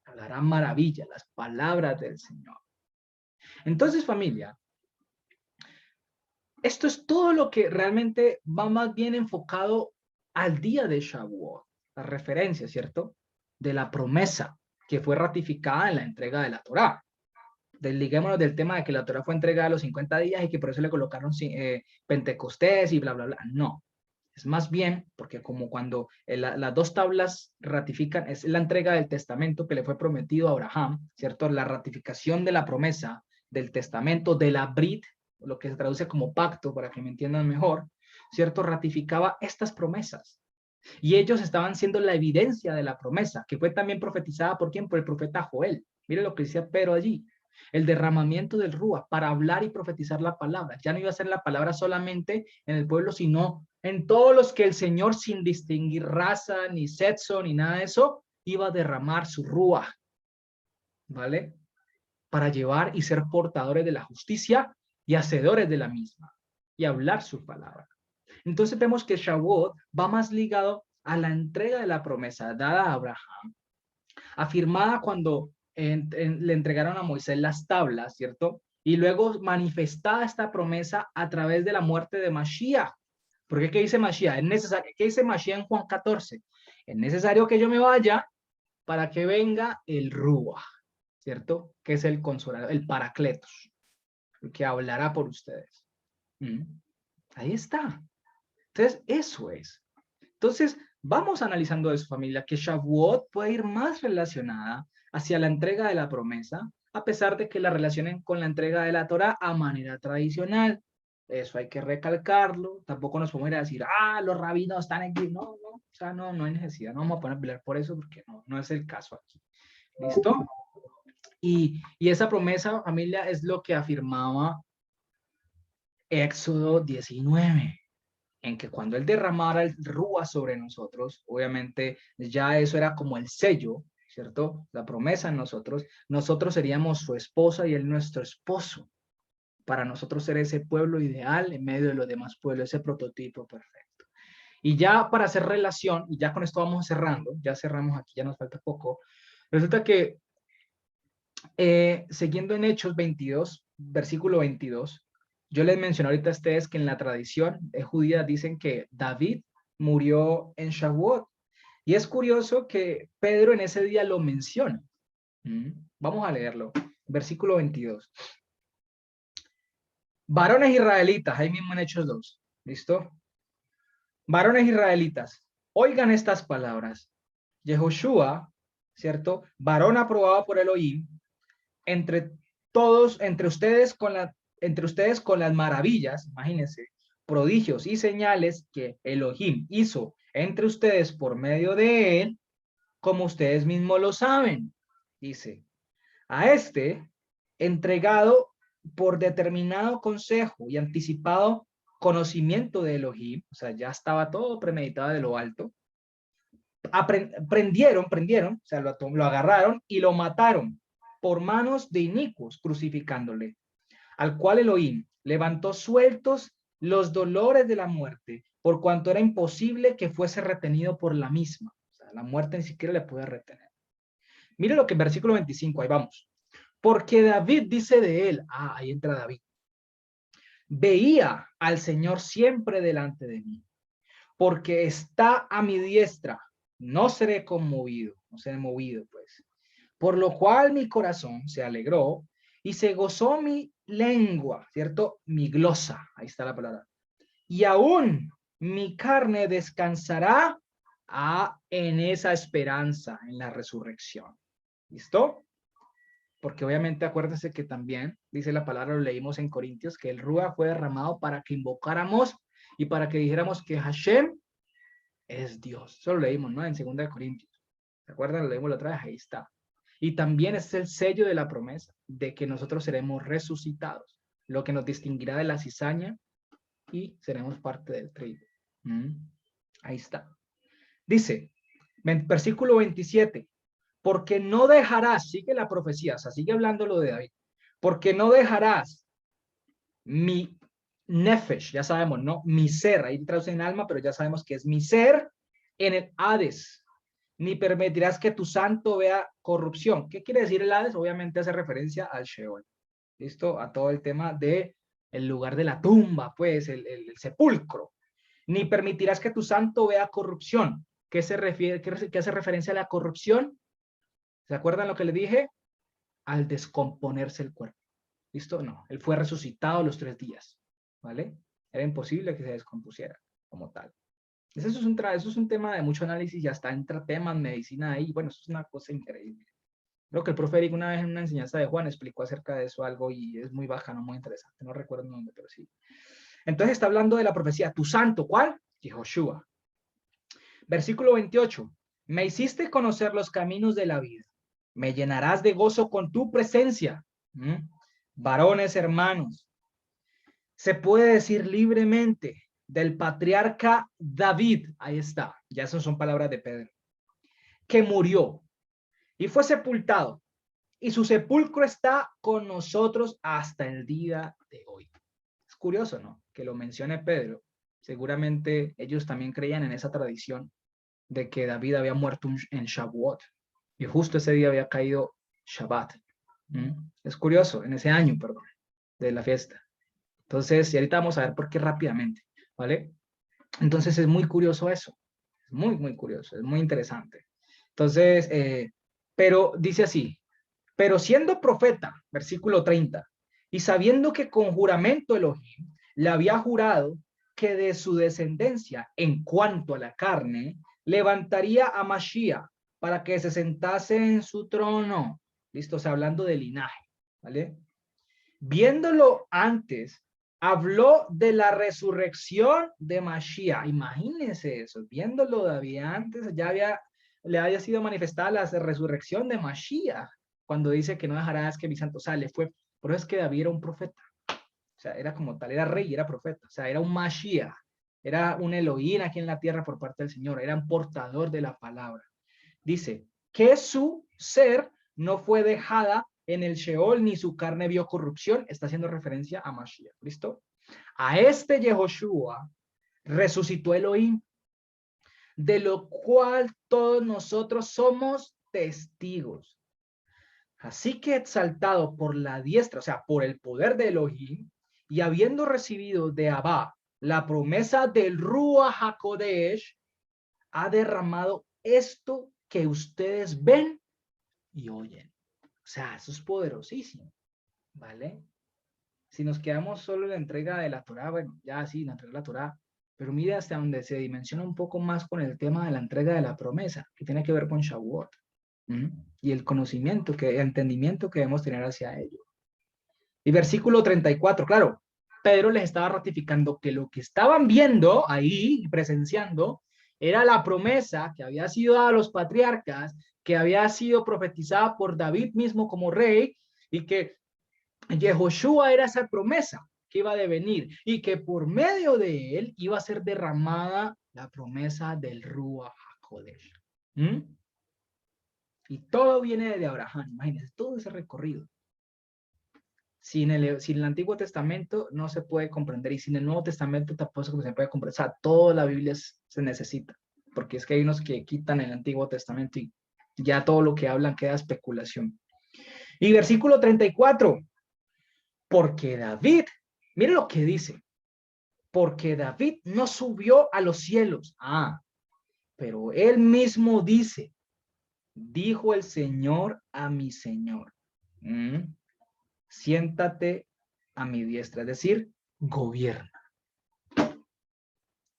Hablarán maravillas, las palabras del Señor. Entonces, familia, esto es todo lo que realmente va más bien enfocado al día de Shavuot, la referencia, ¿cierto? De la promesa que fue ratificada en la entrega de la Torá. Desliguémonos del tema de que la Torá fue entregada a los 50 días y que por eso le colocaron Pentecostés y bla, bla, bla. No, es más bien porque como cuando las dos tablas ratifican, es la entrega del testamento que le fue prometido a Abraham, ¿cierto? La ratificación de la promesa del testamento, de la Brit, lo que se traduce como pacto, para que me entiendan mejor, ¿cierto? Ratificaba estas promesas. Y ellos estaban siendo la evidencia de la promesa, que fue también profetizada por quién? Por el profeta Joel. Mire lo que decía Pedro allí. El derramamiento del Rúa para hablar y profetizar la palabra. Ya no iba a ser la palabra solamente en el pueblo, sino en todos los que el Señor, sin distinguir raza, ni sexo, ni nada de eso, iba a derramar su Rúa. ¿Vale? Para llevar y ser portadores de la justicia y hacedores de la misma. Y hablar su palabra. Entonces vemos que Shavuot va más ligado a la entrega de la promesa dada a Abraham, afirmada cuando le entregaron a Moisés las tablas, ¿cierto? Y luego manifestada esta promesa a través de la muerte de Mashiach. Porque ¿qué dice Mashiach? Es necesario, ¿qué dice Mashiach en Juan 14? Es necesario que yo me vaya para que venga el Ruach, ¿cierto? Que es el consolador, el Paracletos, el que hablará por ustedes. Ahí está. Entonces, eso es. Entonces, vamos analizando eso, familia, que Shavuot puede ir más relacionada hacia la entrega de la promesa, a pesar de que la relacionen con la entrega de la Torah a manera tradicional. Eso hay que recalcarlo. Tampoco nos podemos ir a decir, los rabinos están aquí. No, no, o sea, no, no hay necesidad. No vamos a poner a pelear por eso porque no, no es el caso aquí. ¿Listo? Y esa promesa, familia, es lo que afirmaba Éxodo 19. En que cuando él derramara el rúa sobre nosotros, obviamente ya eso era como el sello, ¿cierto? La promesa en nosotros, nosotros seríamos su esposa y él nuestro esposo. Para nosotros ser ese pueblo ideal en medio de los demás pueblos, ese prototipo perfecto. Y ya para hacer relación, y ya con esto vamos cerrando, ya cerramos aquí, ya nos falta poco, resulta que siguiendo en Hechos 22, versículo 22, yo les mencioné ahorita a ustedes que en la tradición judía dicen que David murió en Shavuot. Y es curioso que Pedro en ese día lo menciona. Vamos a leerlo. Versículo 22. Varones israelitas, ahí mismo en Hechos 2. ¿Listo? Varones israelitas, oigan estas palabras. Yehoshua, ¿cierto? Varón aprobado por Elohim, entre todos, entre ustedes con las maravillas, imagínense, prodigios y señales que Elohim hizo entre ustedes por medio de él, como ustedes mismos lo saben. Dice, a este entregado por determinado consejo y anticipado conocimiento de Elohim, o sea, ya estaba todo premeditado de lo alto, prendieron, o sea, lo agarraron y lo mataron por manos de inicuos, crucificándole, al cual Elohim levantó sueltos los dolores de la muerte, por cuanto era imposible que fuese retenido por la misma. O sea, la muerte ni siquiera le puede retener. Mire lo que en versículo 25, ahí vamos. Porque David dice de él, ahí entra David, veía al Señor siempre delante de mí, porque está a mi diestra, no seré conmovido, no seré movido, pues. Por lo cual mi corazón se alegró y se gozó mi lengua, ¿cierto? Mi glosa, ahí está la palabra. Y aún mi carne descansará en esa esperanza, en la resurrección. ¿Listo? Porque obviamente acuérdense que también dice la palabra, lo leímos en Corintios, que el Rúa fue derramado para que invocáramos y para que dijéramos que Hashem es Dios. Eso lo leímos, ¿no? En 2 Corintios. ¿Se acuerdan? Lo leímos la otra vez, ahí está. Y también es el sello de la promesa de que nosotros seremos resucitados, lo que nos distinguirá de la cizaña y seremos parte del trigo. Ahí está. Dice, versículo 27, porque no dejarás, sigue la profecía, o sea, sigue hablando lo de David, porque no dejarás mi nefesh, ya sabemos, ¿no? Mi ser, ahí traduce en alma, pero ya sabemos que es mi ser en el Hades, ni permitirás que tu santo vea corrupción. ¿Qué quiere decir el Hades? Obviamente hace referencia al Sheol. ¿Listo? A todo el tema de el lugar de la tumba, pues, el sepulcro. Ni permitirás que tu santo vea corrupción. ¿Qué se refiere? ¿Qué hace referencia a la corrupción? ¿Se acuerdan lo que le dije? Al descomponerse el cuerpo. ¿Listo? No, él fue resucitado los 3 días. ¿Vale? Era imposible que se descompusiera como tal. Eso es un tema de mucho análisis y hasta entra temas, medicina ahí. Bueno, eso es una cosa increíble. Creo que el profe Eric una vez en una enseñanza de Juan explicó acerca de eso algo y es muy bajano, muy interesante. No recuerdo el nombre, pero sí. Entonces está hablando de la profecía. ¿Tu santo cuál? Yehoshua. Versículo 28. Me hiciste conocer los caminos de la vida. Me llenarás de gozo con tu presencia. Varones, hermanos. Se puede decir libremente del patriarca David, ahí está, ya esas son palabras de Pedro, que murió y fue sepultado, y su sepulcro está con nosotros hasta el día de hoy. Es curioso, ¿no? Que lo mencione Pedro. Seguramente ellos también creían en esa tradición de que David había muerto en Shavuot. Y justo ese día había caído Shabbat. Es curioso, en ese año, perdón, de la fiesta. Entonces, y ahorita vamos a ver por qué rápidamente, ¿vale? Entonces es muy curioso eso. Es muy, muy curioso, es muy interesante. Entonces, pero dice así, pero siendo profeta, versículo 30, y sabiendo que con juramento Elohim le había jurado que de su descendencia en cuanto a la carne, levantaría a Mashiach para que se sentase en su trono. Listo, o sea, hablando de linaje, ¿vale? Viéndolo antes, habló de la resurrección de Mashiach. Imagínense eso, viéndolo David antes, ya le había sido manifestada la resurrección de Mashiach, cuando dice que no dejarás que mi santo sale. Por eso es que David era un profeta. O sea, era como tal, era rey y era profeta. O sea, era un Mashiach, era un Elohim aquí en la tierra por parte del Señor, era un portador de la palabra. Dice que su ser no fue dejada en el Sheol, ni su carne vio corrupción. Está haciendo referencia a Mashiach. ¿Listo? A este Yehoshua resucitó Elohim, de lo cual todos nosotros somos testigos. Así que exaltado por la diestra, o sea, por el poder de Elohim, y habiendo recibido de Abba la promesa del Ruach HaKodesh, ha derramado esto que ustedes ven y oyen. O sea, eso es poderosísimo, ¿vale? Si nos quedamos solo en la entrega de la Torá, bueno, ya sí, la entrega de la Torá, pero mire hasta donde se dimensiona un poco más con el tema de la entrega de la promesa, que tiene que ver con Shavuot, y el conocimiento, el entendimiento que debemos tener hacia ello. Y versículo 34, claro, Pedro les estaba ratificando que lo que estaban viendo ahí, presenciando, era la promesa que había sido dada a los patriarcas, que había sido profetizada por David mismo como rey, y que Yehoshua era esa promesa que iba a devenir, y que por medio de él iba a ser derramada la promesa del Ruach HaKodesh. Y todo viene de Abraham, imagínense, todo ese recorrido. Sin el Antiguo Testamento no se puede comprender, y sin el Nuevo Testamento tampoco se puede comprender. O sea, toda la Biblia se necesita, porque es que hay unos que quitan el Antiguo Testamento y ya todo lo que hablan queda especulación. Y versículo 34, porque David, mire lo que dice, porque David no subió a los cielos. Pero él mismo dice, dijo el Señor a mi Señor. Siéntate a mi diestra, es decir, gobierna.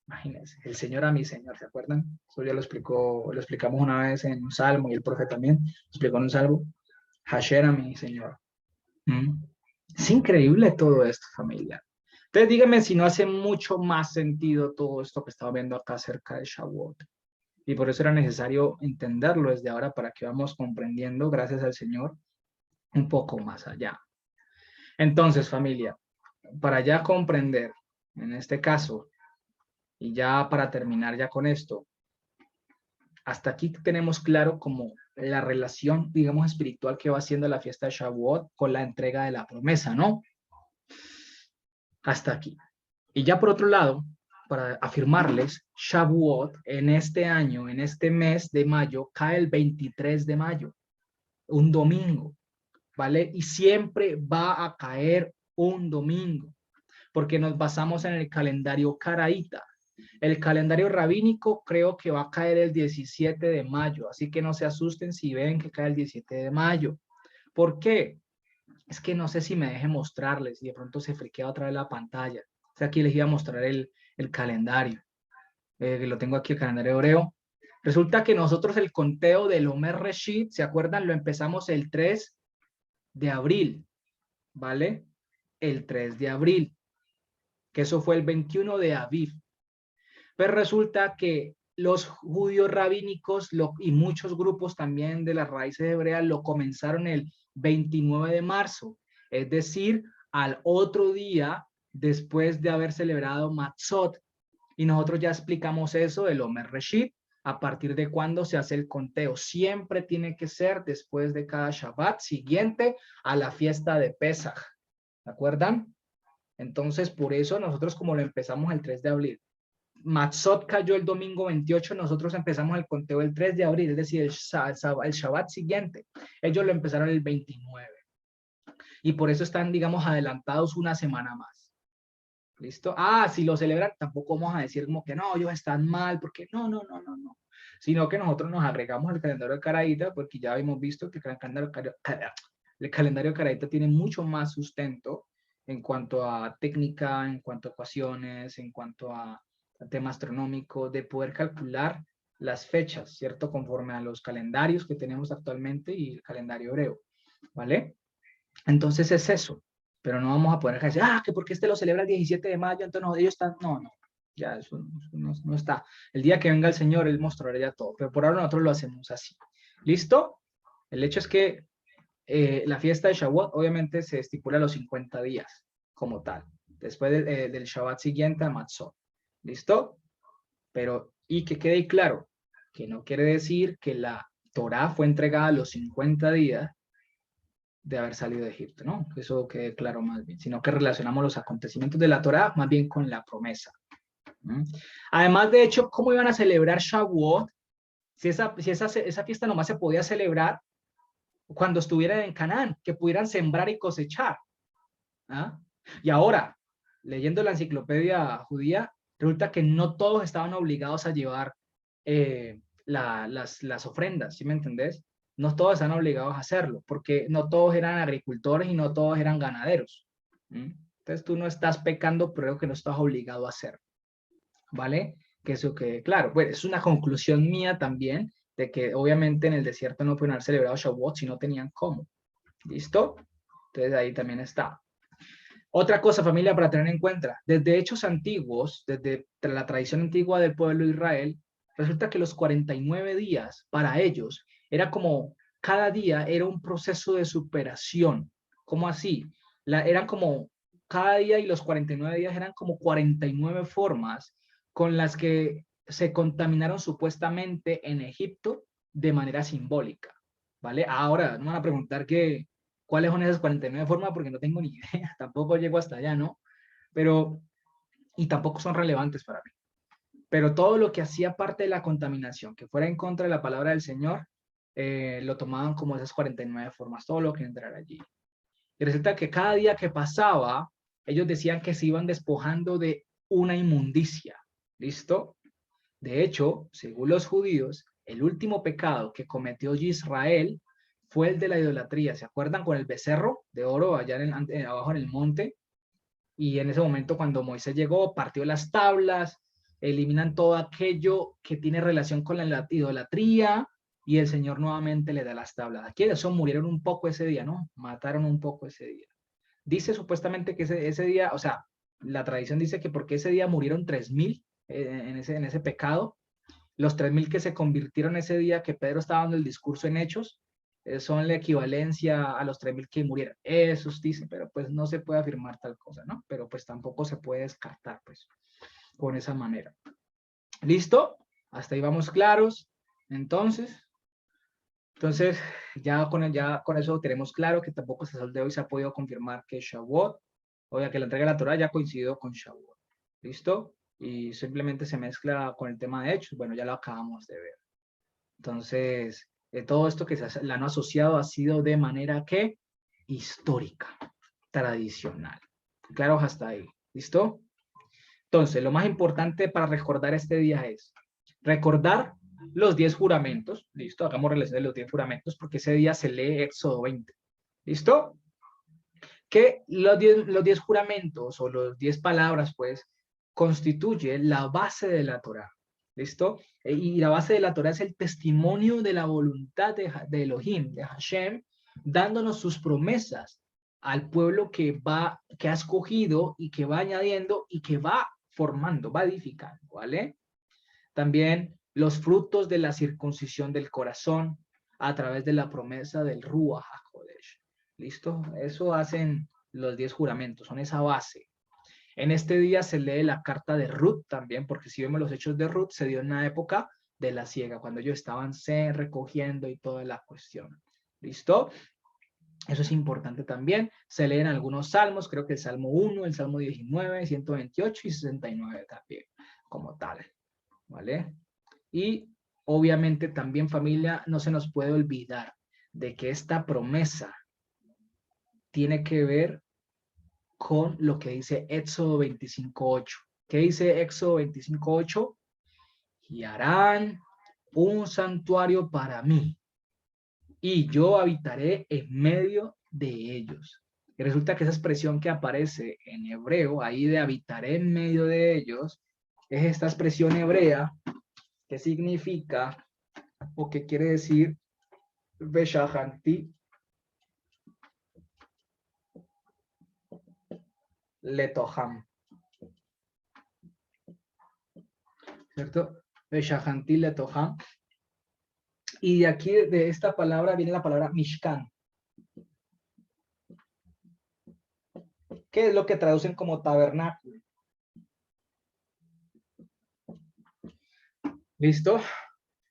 Imagínense, el Señor a mi Señor, ¿se acuerdan? Eso ya lo explicamos una vez en un salmo, y el profeta también explicó en un salmo. Hasher a mi Señor. Es increíble todo esto, familia. Entonces díganme si no hace mucho más sentido todo esto que estamos viendo acá acerca de Shavuot. Y por eso era necesario entenderlo desde ahora, para que vamos comprendiendo, gracias al Señor, un poco más allá. Entonces, familia, para ya comprender, en este caso, y ya para terminar ya con esto, hasta aquí tenemos claro como la relación, digamos, espiritual que va haciendo la fiesta de Shavuot con la entrega de la promesa, ¿no? Hasta aquí. Y ya por otro lado, para afirmarles, Shavuot en este año, en este mes de mayo, cae el 23 de mayo, un domingo, ¿vale? Y siempre va a caer un domingo, porque nos basamos en el calendario caraíta. El calendario rabínico creo que va a caer el 17 de mayo, así que no se asusten si ven que cae el 17 de mayo. ¿Por qué? Es que no sé si me deje mostrarles, y de pronto se friquea otra vez la pantalla. O sea, aquí les iba a mostrar el calendario. Que lo tengo aquí, el calendario hebreo. Resulta que nosotros el conteo del Omer Reshit, ¿se acuerdan? Lo empezamos el 3 de abril, ¿vale? El 3 de abril, que eso fue el 21 de Aviv. Pero resulta que los judíos rabínicos y muchos grupos también de las raíces hebreas lo comenzaron el 29 de marzo, es decir, al otro día después de haber celebrado Matzot. Y nosotros ya explicamos eso, el Omer Reshit, a partir de cuándo se hace el conteo. Siempre tiene que ser después de cada Shabbat siguiente a la fiesta de Pesaj. ¿De acuerdan? Entonces, por eso nosotros como lo empezamos el 3 de abril. Matzot cayó el domingo 28, nosotros empezamos el conteo el 3 de abril, es decir, el Shabbat siguiente. Ellos lo empezaron el 29. Y por eso están, digamos, adelantados una semana más. ¿Listo? Ah, si lo celebran, tampoco vamos a decir como que no, ellos están mal, porque no. Sino que nosotros nos agregamos al calendario de Caraíta, porque ya hemos visto que el calendario de Caraíta tiene mucho más sustento en cuanto a técnica, en cuanto a ecuaciones, en cuanto a tema astronómico, de poder calcular las fechas, ¿cierto? Conforme a los calendarios que tenemos actualmente y el calendario hebreo, ¿vale? Entonces es eso, pero no vamos a poder decir, que porque este lo celebra el 17 de mayo, entonces no, ellos están, no, ya eso no está. El día que venga el Señor, Él mostrará ya todo, pero por ahora nosotros lo hacemos así. ¿Listo? El hecho es que la fiesta de Shavuot obviamente se estipula los 50 días como tal, después del Shabbat siguiente a Matzot. ¿Listo? Pero, y que quede claro, que no quiere decir que la Torá fue entregada a los 50 días de haber salido de Egipto, ¿no? Que eso quede claro más bien, sino que relacionamos los acontecimientos de la Torá más bien con la promesa. Además, de hecho, ¿cómo iban a celebrar Shavuot si esa fiesta nomás se podía celebrar cuando estuvieran en Canaán, que pudieran sembrar y cosechar? ¿Ah? Y ahora, leyendo la enciclopedia judía, resulta que no todos estaban obligados a llevar las ofrendas, ¿sí me entendés? No todos están obligados a hacerlo, porque no todos eran agricultores y no todos eran ganaderos. Entonces tú no estás pecando, pero creo que no estás obligado a hacerlo, ¿vale? Que eso quede claro. Bueno, es una conclusión mía también, de que obviamente en el desierto no pueden haber celebrado Shavuot si no tenían cómo. ¿Listo? Entonces ahí también está. Otra cosa, familia, para tener en cuenta, desde hechos antiguos, desde la tradición antigua del pueblo de Israel, resulta que los 49 días para ellos era como, cada día era un proceso de superación. ¿Cómo así? Eran como, cada día y los 49 días eran como 49 formas con las que se contaminaron supuestamente en Egipto de manera simbólica, ¿vale? Ahora, no van a preguntar cuáles son esas 49 formas porque no tengo ni idea, tampoco llego hasta allá, ¿no? Pero, y tampoco son relevantes para mí. Pero todo lo que hacía parte de la contaminación, que fuera en contra de la palabra del Señor, lo tomaban como esas 49 formas, todo lo que entrara allí. Y resulta que cada día que pasaba, ellos decían que se iban despojando de una inmundicia. ¿Listo? De hecho, según los judíos, el último pecado que cometió Israel fue el de la idolatría. ¿Se acuerdan con el becerro de oro allá abajo en el monte? Y en ese momento cuando Moisés llegó, partió las tablas, eliminan todo aquello que tiene relación con la idolatría y el Señor nuevamente le da las tablas. Aquí eso murieron un poco ese día, ¿no? Mataron un poco ese día. Dice supuestamente que ese día, o sea, la tradición dice que porque ese día murieron 3.000 en ese pecado, los 3.000 que se convirtieron ese día que Pedro estaba dando el discurso en Hechos, son la equivalencia a los 3.000 que murieron. Eso dice, pero pues no se puede afirmar tal cosa, ¿no? Pero pues tampoco se puede descartar, pues, con esa manera. ¿Listo? Hasta ahí vamos claros. Entonces, ya con eso tenemos claro que tampoco hasta el sol de hoy se ha podido confirmar que Shavuot, o ya que la entrega de la Torah ya coincidió con Shavuot. ¿Listo? Y simplemente se mezcla con el tema de hechos. Bueno, ya lo acabamos de ver. Entonces, todo esto que la han asociado ha sido de manera que histórica, tradicional. Claro, hasta ahí. ¿Listo? Entonces, lo más importante para recordar este día es recordar los 10 juramentos. ¿Listo? Hagamos relación de los 10 juramentos porque ese día se lee Éxodo 20. ¿Listo? Que los 10 juramentos o los 10 palabras, pues, constituye la base de la Torá. ¿Listo? Y la base de la Torá es el testimonio de la voluntad de Elohim, de Hashem, dándonos sus promesas al pueblo que ha escogido y que va añadiendo y que va formando, va edificando, ¿vale? También los frutos de la circuncisión del corazón a través de la promesa del Ruach HaKodesh. ¿Listo? Eso hacen los 10 juramentos, son esa base. En este día se lee la carta de Ruth también, porque si vemos los hechos de Ruth, se dio en una época de la siega, cuando ellos estaban recogiendo y toda la cuestión. ¿Listo? Eso es importante también. Se leen algunos salmos, creo que el Salmo 1, el Salmo 19, 128 y 69 también. como tal, ¿vale? Y obviamente también, familia, no se nos puede olvidar de que esta promesa tiene que ver con lo que dice Éxodo 25:8. ¿Qué dice Éxodo 25:8? Y harán un santuario para mí, y yo habitaré en medio de ellos. Y resulta que esa expresión que aparece en hebreo, ahí de habitaré en medio de ellos, es esta expresión hebrea que significa, o que quiere decir, Veshahanti Letoham. ¿Cierto? Veshahanti Letoham. Y de aquí, de esta palabra, viene la palabra Mishkan. ¿Qué es lo que traducen como tabernáculo? ¿Listo?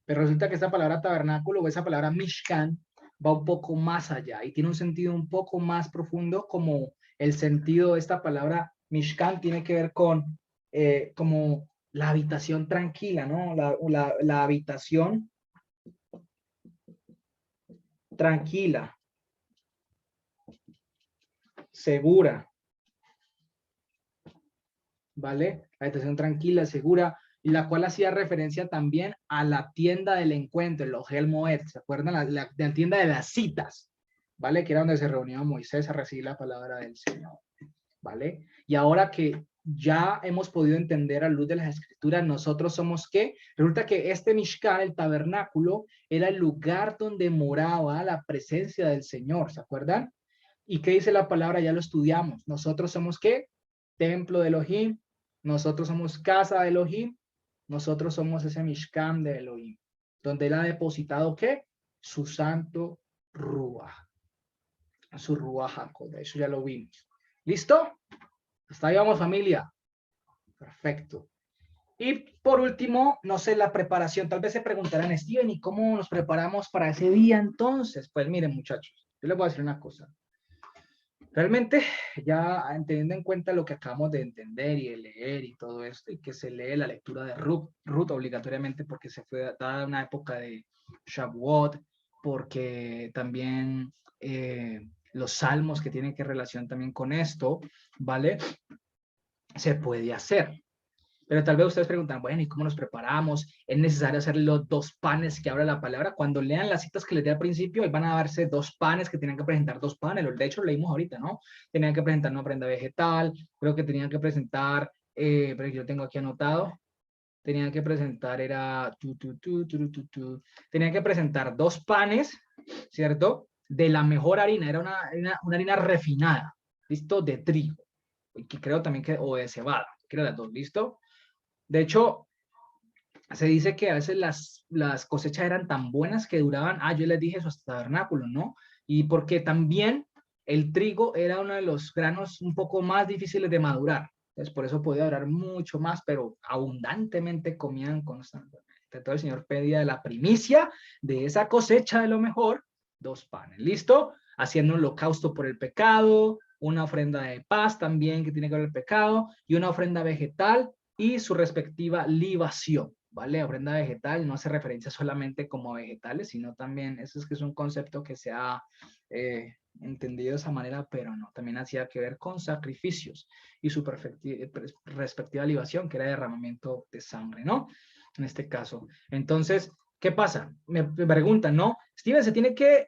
Pero resulta que esta palabra tabernáculo o esa palabra Mishkan va un poco más allá y tiene un sentido un poco más profundo, como el sentido de esta palabra Mishkan tiene que ver con como la habitación tranquila, ¿no? La habitación tranquila, segura, ¿vale? La habitación tranquila, segura, y la cual hacía referencia también a la tienda del encuentro, el Ohel Moed, ¿se acuerdan? La tienda de las citas, ¿vale? Que era donde se reunía Moisés a recibir la palabra del Señor, ¿vale? Y ahora que ya hemos podido entender a luz de las escrituras, nosotros somos ¿qué? Resulta que este Mishkan, el tabernáculo, era el lugar donde moraba la presencia del Señor, ¿se acuerdan? ¿Y qué dice la palabra? Ya lo estudiamos. Nosotros somos ¿qué? Templo de Elohim. Nosotros somos casa de Elohim. Nosotros somos ese Mishkan de Elohim, donde él ha depositado ¿qué? Su santo Ruach. Su Ruach HaKodesh. Eso ya lo vimos. ¿Listo? Hasta ahí vamos, familia. Perfecto. Y por último, no sé, la preparación. Tal vez se preguntarán, Steven, ¿y cómo nos preparamos para ese día entonces? Pues miren, muchachos, yo les voy a decir una cosa. Realmente, ya teniendo en cuenta lo que acabamos de entender y de leer y todo esto, y que se lee la lectura de Ruth obligatoriamente porque se fue dada una época de Shavuot, porque también los salmos que tienen que relación también con esto, ¿vale? Se puede hacer. Pero tal vez ustedes preguntan, bueno, ¿y cómo nos preparamos? ¿Es necesario hacer los 2 panes que habla la palabra? Cuando lean las citas que les di al principio, ahí van a verse 2 panes que tenían que presentar 2 panes. De hecho, lo leímos ahorita, ¿no? Tenían que presentar una ofrenda vegetal, creo que tenían que presentar, pero yo tengo aquí anotado, tenían que presentar, tenían que presentar 2 panes, ¿cierto? De la mejor harina, era una harina refinada, ¿listo? De trigo, que creo también que, o de cebada, creo las 2, ¿listo? De hecho, se dice que a veces las cosechas eran tan buenas que duraban, yo les dije eso, hasta tabernáculo, ¿no? Y porque también el trigo era uno de los granos un poco más difíciles de madurar. Entonces, por eso podía durar mucho más, pero abundantemente comían constantemente. Entonces, el Señor pedía de la primicia de esa cosecha de lo mejor, 2 panes. ¿Listo? Haciendo un holocausto por el pecado, una ofrenda de paz también que tiene que ver el pecado, y una ofrenda vegetal, y su respectiva libación, ¿vale? Ofrenda vegetal no hace referencia solamente como vegetales, sino también, eso es que es un concepto que se ha entendido de esa manera, pero no, también hacía que ver con sacrificios y su respectiva libación, que era derramamiento de sangre, ¿no? En este caso. Entonces, ¿qué pasa? Me preguntan, ¿no? Steven, ¿se tiene que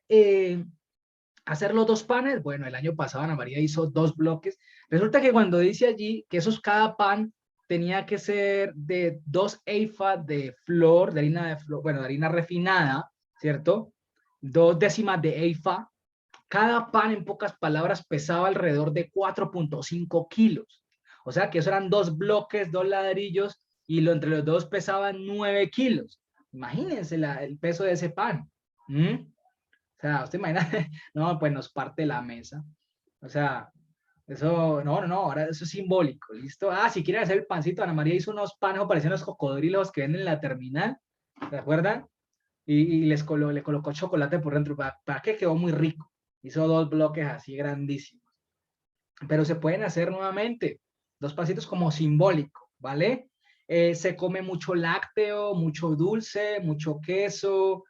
hacer los 2 panes? Bueno, el año pasado Ana María hizo 2 bloques. Resulta que cuando dice allí que cada pan tenía que ser de 2 efa de flor, de harina de flor, bueno, de harina refinada, ¿cierto? 2 décimas de efa. Cada pan, en pocas palabras, pesaba alrededor de 4.5 kilos. O sea que eso eran 2 bloques, 2 ladrillos, y entre los 2 pesaban 9 kilos. Imagínense el peso de ese pan. O sea, usted imagina, no, pues nos parte la mesa. O sea, eso, no, ahora eso es simbólico, ¿listo? Si quieren hacer el pancito, Ana María hizo unos panes, parecían los cocodrilos que venden en la terminal, ¿se acuerdan? Y le colocó chocolate por dentro, para que quedó muy rico. Hizo 2 bloques así grandísimos. Pero se pueden hacer nuevamente, 2 pancitos como simbólico, ¿vale? Se come mucho lácteo, mucho dulce, mucho queso.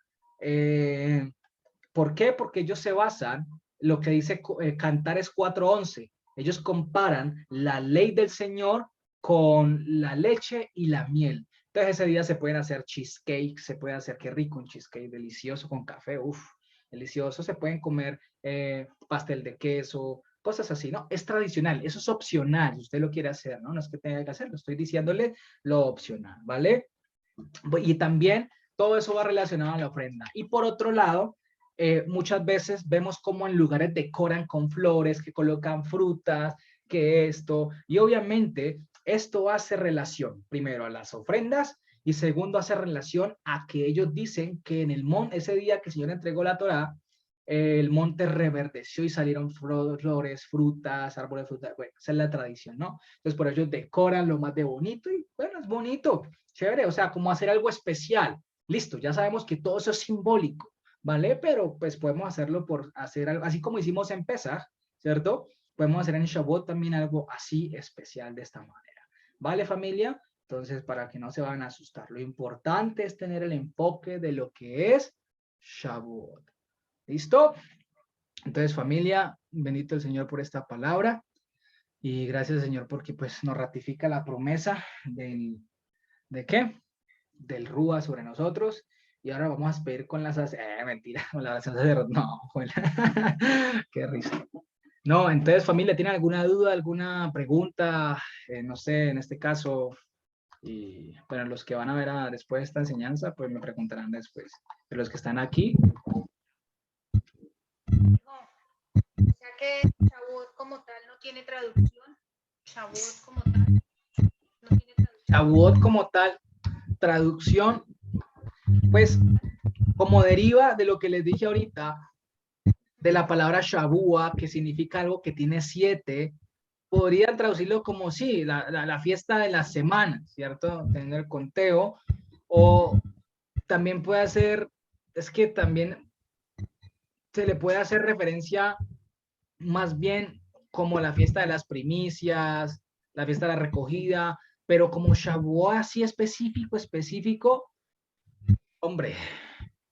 ¿Por qué? Porque ellos se basan, lo que dice Cantares 4:11. Ellos comparan la ley del Señor con la leche y la miel. Entonces ese día se pueden hacer cheesecake, se puede hacer, qué rico un cheesecake, delicioso con café, uff, delicioso. Se pueden comer pastel de queso, cosas así, ¿no? Es tradicional, eso es opcional, si usted lo quiere hacer, ¿no? No es que tenga que hacerlo, estoy diciéndole lo opcional, ¿vale? Y también todo eso va relacionado a la ofrenda. Y por otro lado, muchas veces vemos cómo en lugares decoran con flores, que colocan frutas, que esto, y obviamente esto hace relación, primero, a las ofrendas, y segundo, hace relación a que ellos dicen que en el monte, ese día que el Señor entregó la Torá, el monte reverdeció y salieron flores, frutas, árboles de frutas. Bueno, esa es la tradición, ¿no? Entonces, por ello decoran lo más de bonito y, bueno, es bonito, chévere, o sea, como hacer algo especial. Listo, ya sabemos que todo eso es simbólico, ¿vale? Pero, pues, podemos hacerlo por hacer algo, así como hicimos en Pesaj, ¿cierto? Podemos hacer en Shavuot también algo así especial de esta manera. ¿Vale, familia? Entonces, para que no se van a asustar, lo importante es tener el enfoque de lo que es Shavuot. ¿Listo? Entonces, familia, bendito el Señor por esta palabra y gracias, Señor, porque pues nos ratifica la promesa ¿de qué? Del Rúa sobre nosotros. Y ahora vamos a pedir con las... mentira, con la oración sacerdotal. No, qué risa. No, entonces, familia, ¿tienen alguna duda, alguna pregunta? No sé, en este caso, y bueno, los que van a ver después de esta enseñanza, pues me preguntarán después. Pero los que están aquí, O sea que Shavuot como tal no tiene traducción. Shavuot como tal no tiene traducción. Shavuot como tal, traducción, pues como deriva de lo que les dije ahorita, de la palabra Shavua, que significa algo que tiene 7, podrían traducirlo como sí, la fiesta de las semanas, ¿cierto? Tener el conteo, o también puede ser, es que también se le puede hacer referencia más bien como la fiesta de las primicias, la fiesta de la recogida, pero como Shavuot así específico, hombre,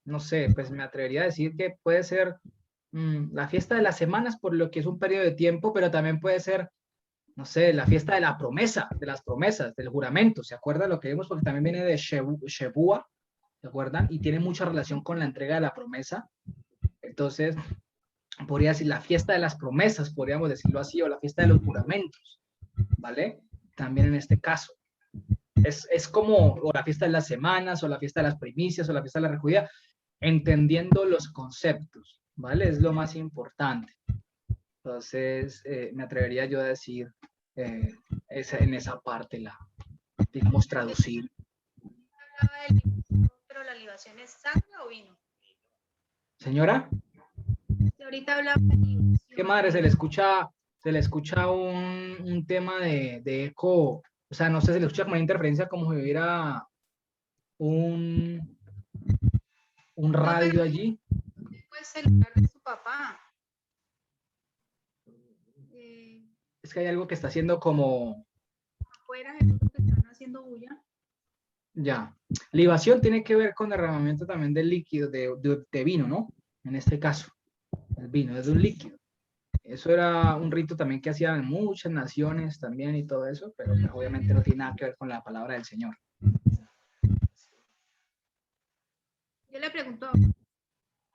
no sé, pues me atrevería a decir que puede ser la fiesta de las semanas por lo que es un periodo de tiempo, pero también puede ser, no sé, la fiesta de la promesa, de las promesas, del juramento. ¿Se acuerdan lo que vimos? Porque también viene de Shebua, ¿se acuerdan? Y tiene mucha relación con la entrega de la promesa. Entonces, podría decir la fiesta de las promesas, podríamos decirlo así, o la fiesta de los juramentos, ¿vale? También en este caso. Es como, o la fiesta de las semanas, o la fiesta de las primicias, o la fiesta de la recogida, entendiendo los conceptos, ¿vale? Es lo más importante. Entonces, me atrevería yo a decir en esa parte, digamos, traducir. Hablaba de libación, pero la libación es sangre o vino. Señora, Y ahorita hablaba de libación. ¿qué madre? Se le escucha un tema de eco, o sea, no sé, se le escucha como una interferencia, como si hubiera un radio allí. Pues el celular de su papá. Es que hay algo que está haciendo como... Afuera es lo que están haciendo bulla. Ya. Libación tiene que ver con derramamiento también del líquido, de vino, ¿no? En este caso, el vino es de un líquido. Eso era un rito también que hacían muchas naciones también y todo eso, pero pues, obviamente no tiene nada que ver con la palabra del Señor. Yo le pregunto.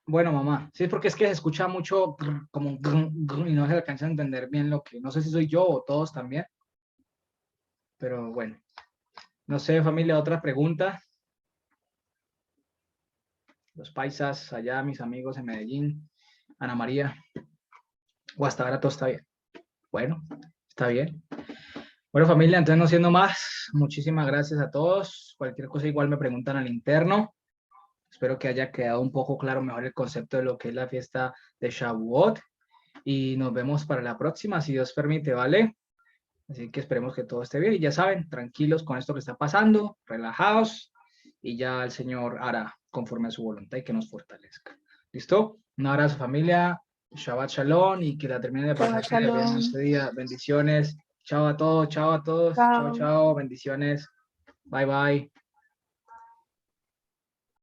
Bueno, mamá, sí, es porque es que se escucha mucho como y no se alcanza a entender bien lo que, no sé si soy yo o todos también, pero bueno, no sé, familia, otra pregunta. Los paisas allá, mis amigos en Medellín, Ana María, o hasta ahora todo está bien. Bueno, está bien. Bueno, familia, entonces no siendo más, muchísimas gracias a todos. Cualquier cosa igual me preguntan al interno. Espero que haya quedado un poco claro mejor el concepto de lo que es la fiesta de Shavuot. Y nos vemos para la próxima, si Dios permite, ¿vale? Así que esperemos que todo esté bien. Y ya saben, tranquilos con esto que está pasando, relajados. Y ya el Señor hará conforme a su voluntad y que nos fortalezca. ¿Listo? Un abrazo, familia. Shabbat Shalom y que la termine de pasar bien este día. Bendiciones. Chao a todos, chao a todos. Chao, chao. Bendiciones. Bye, bye.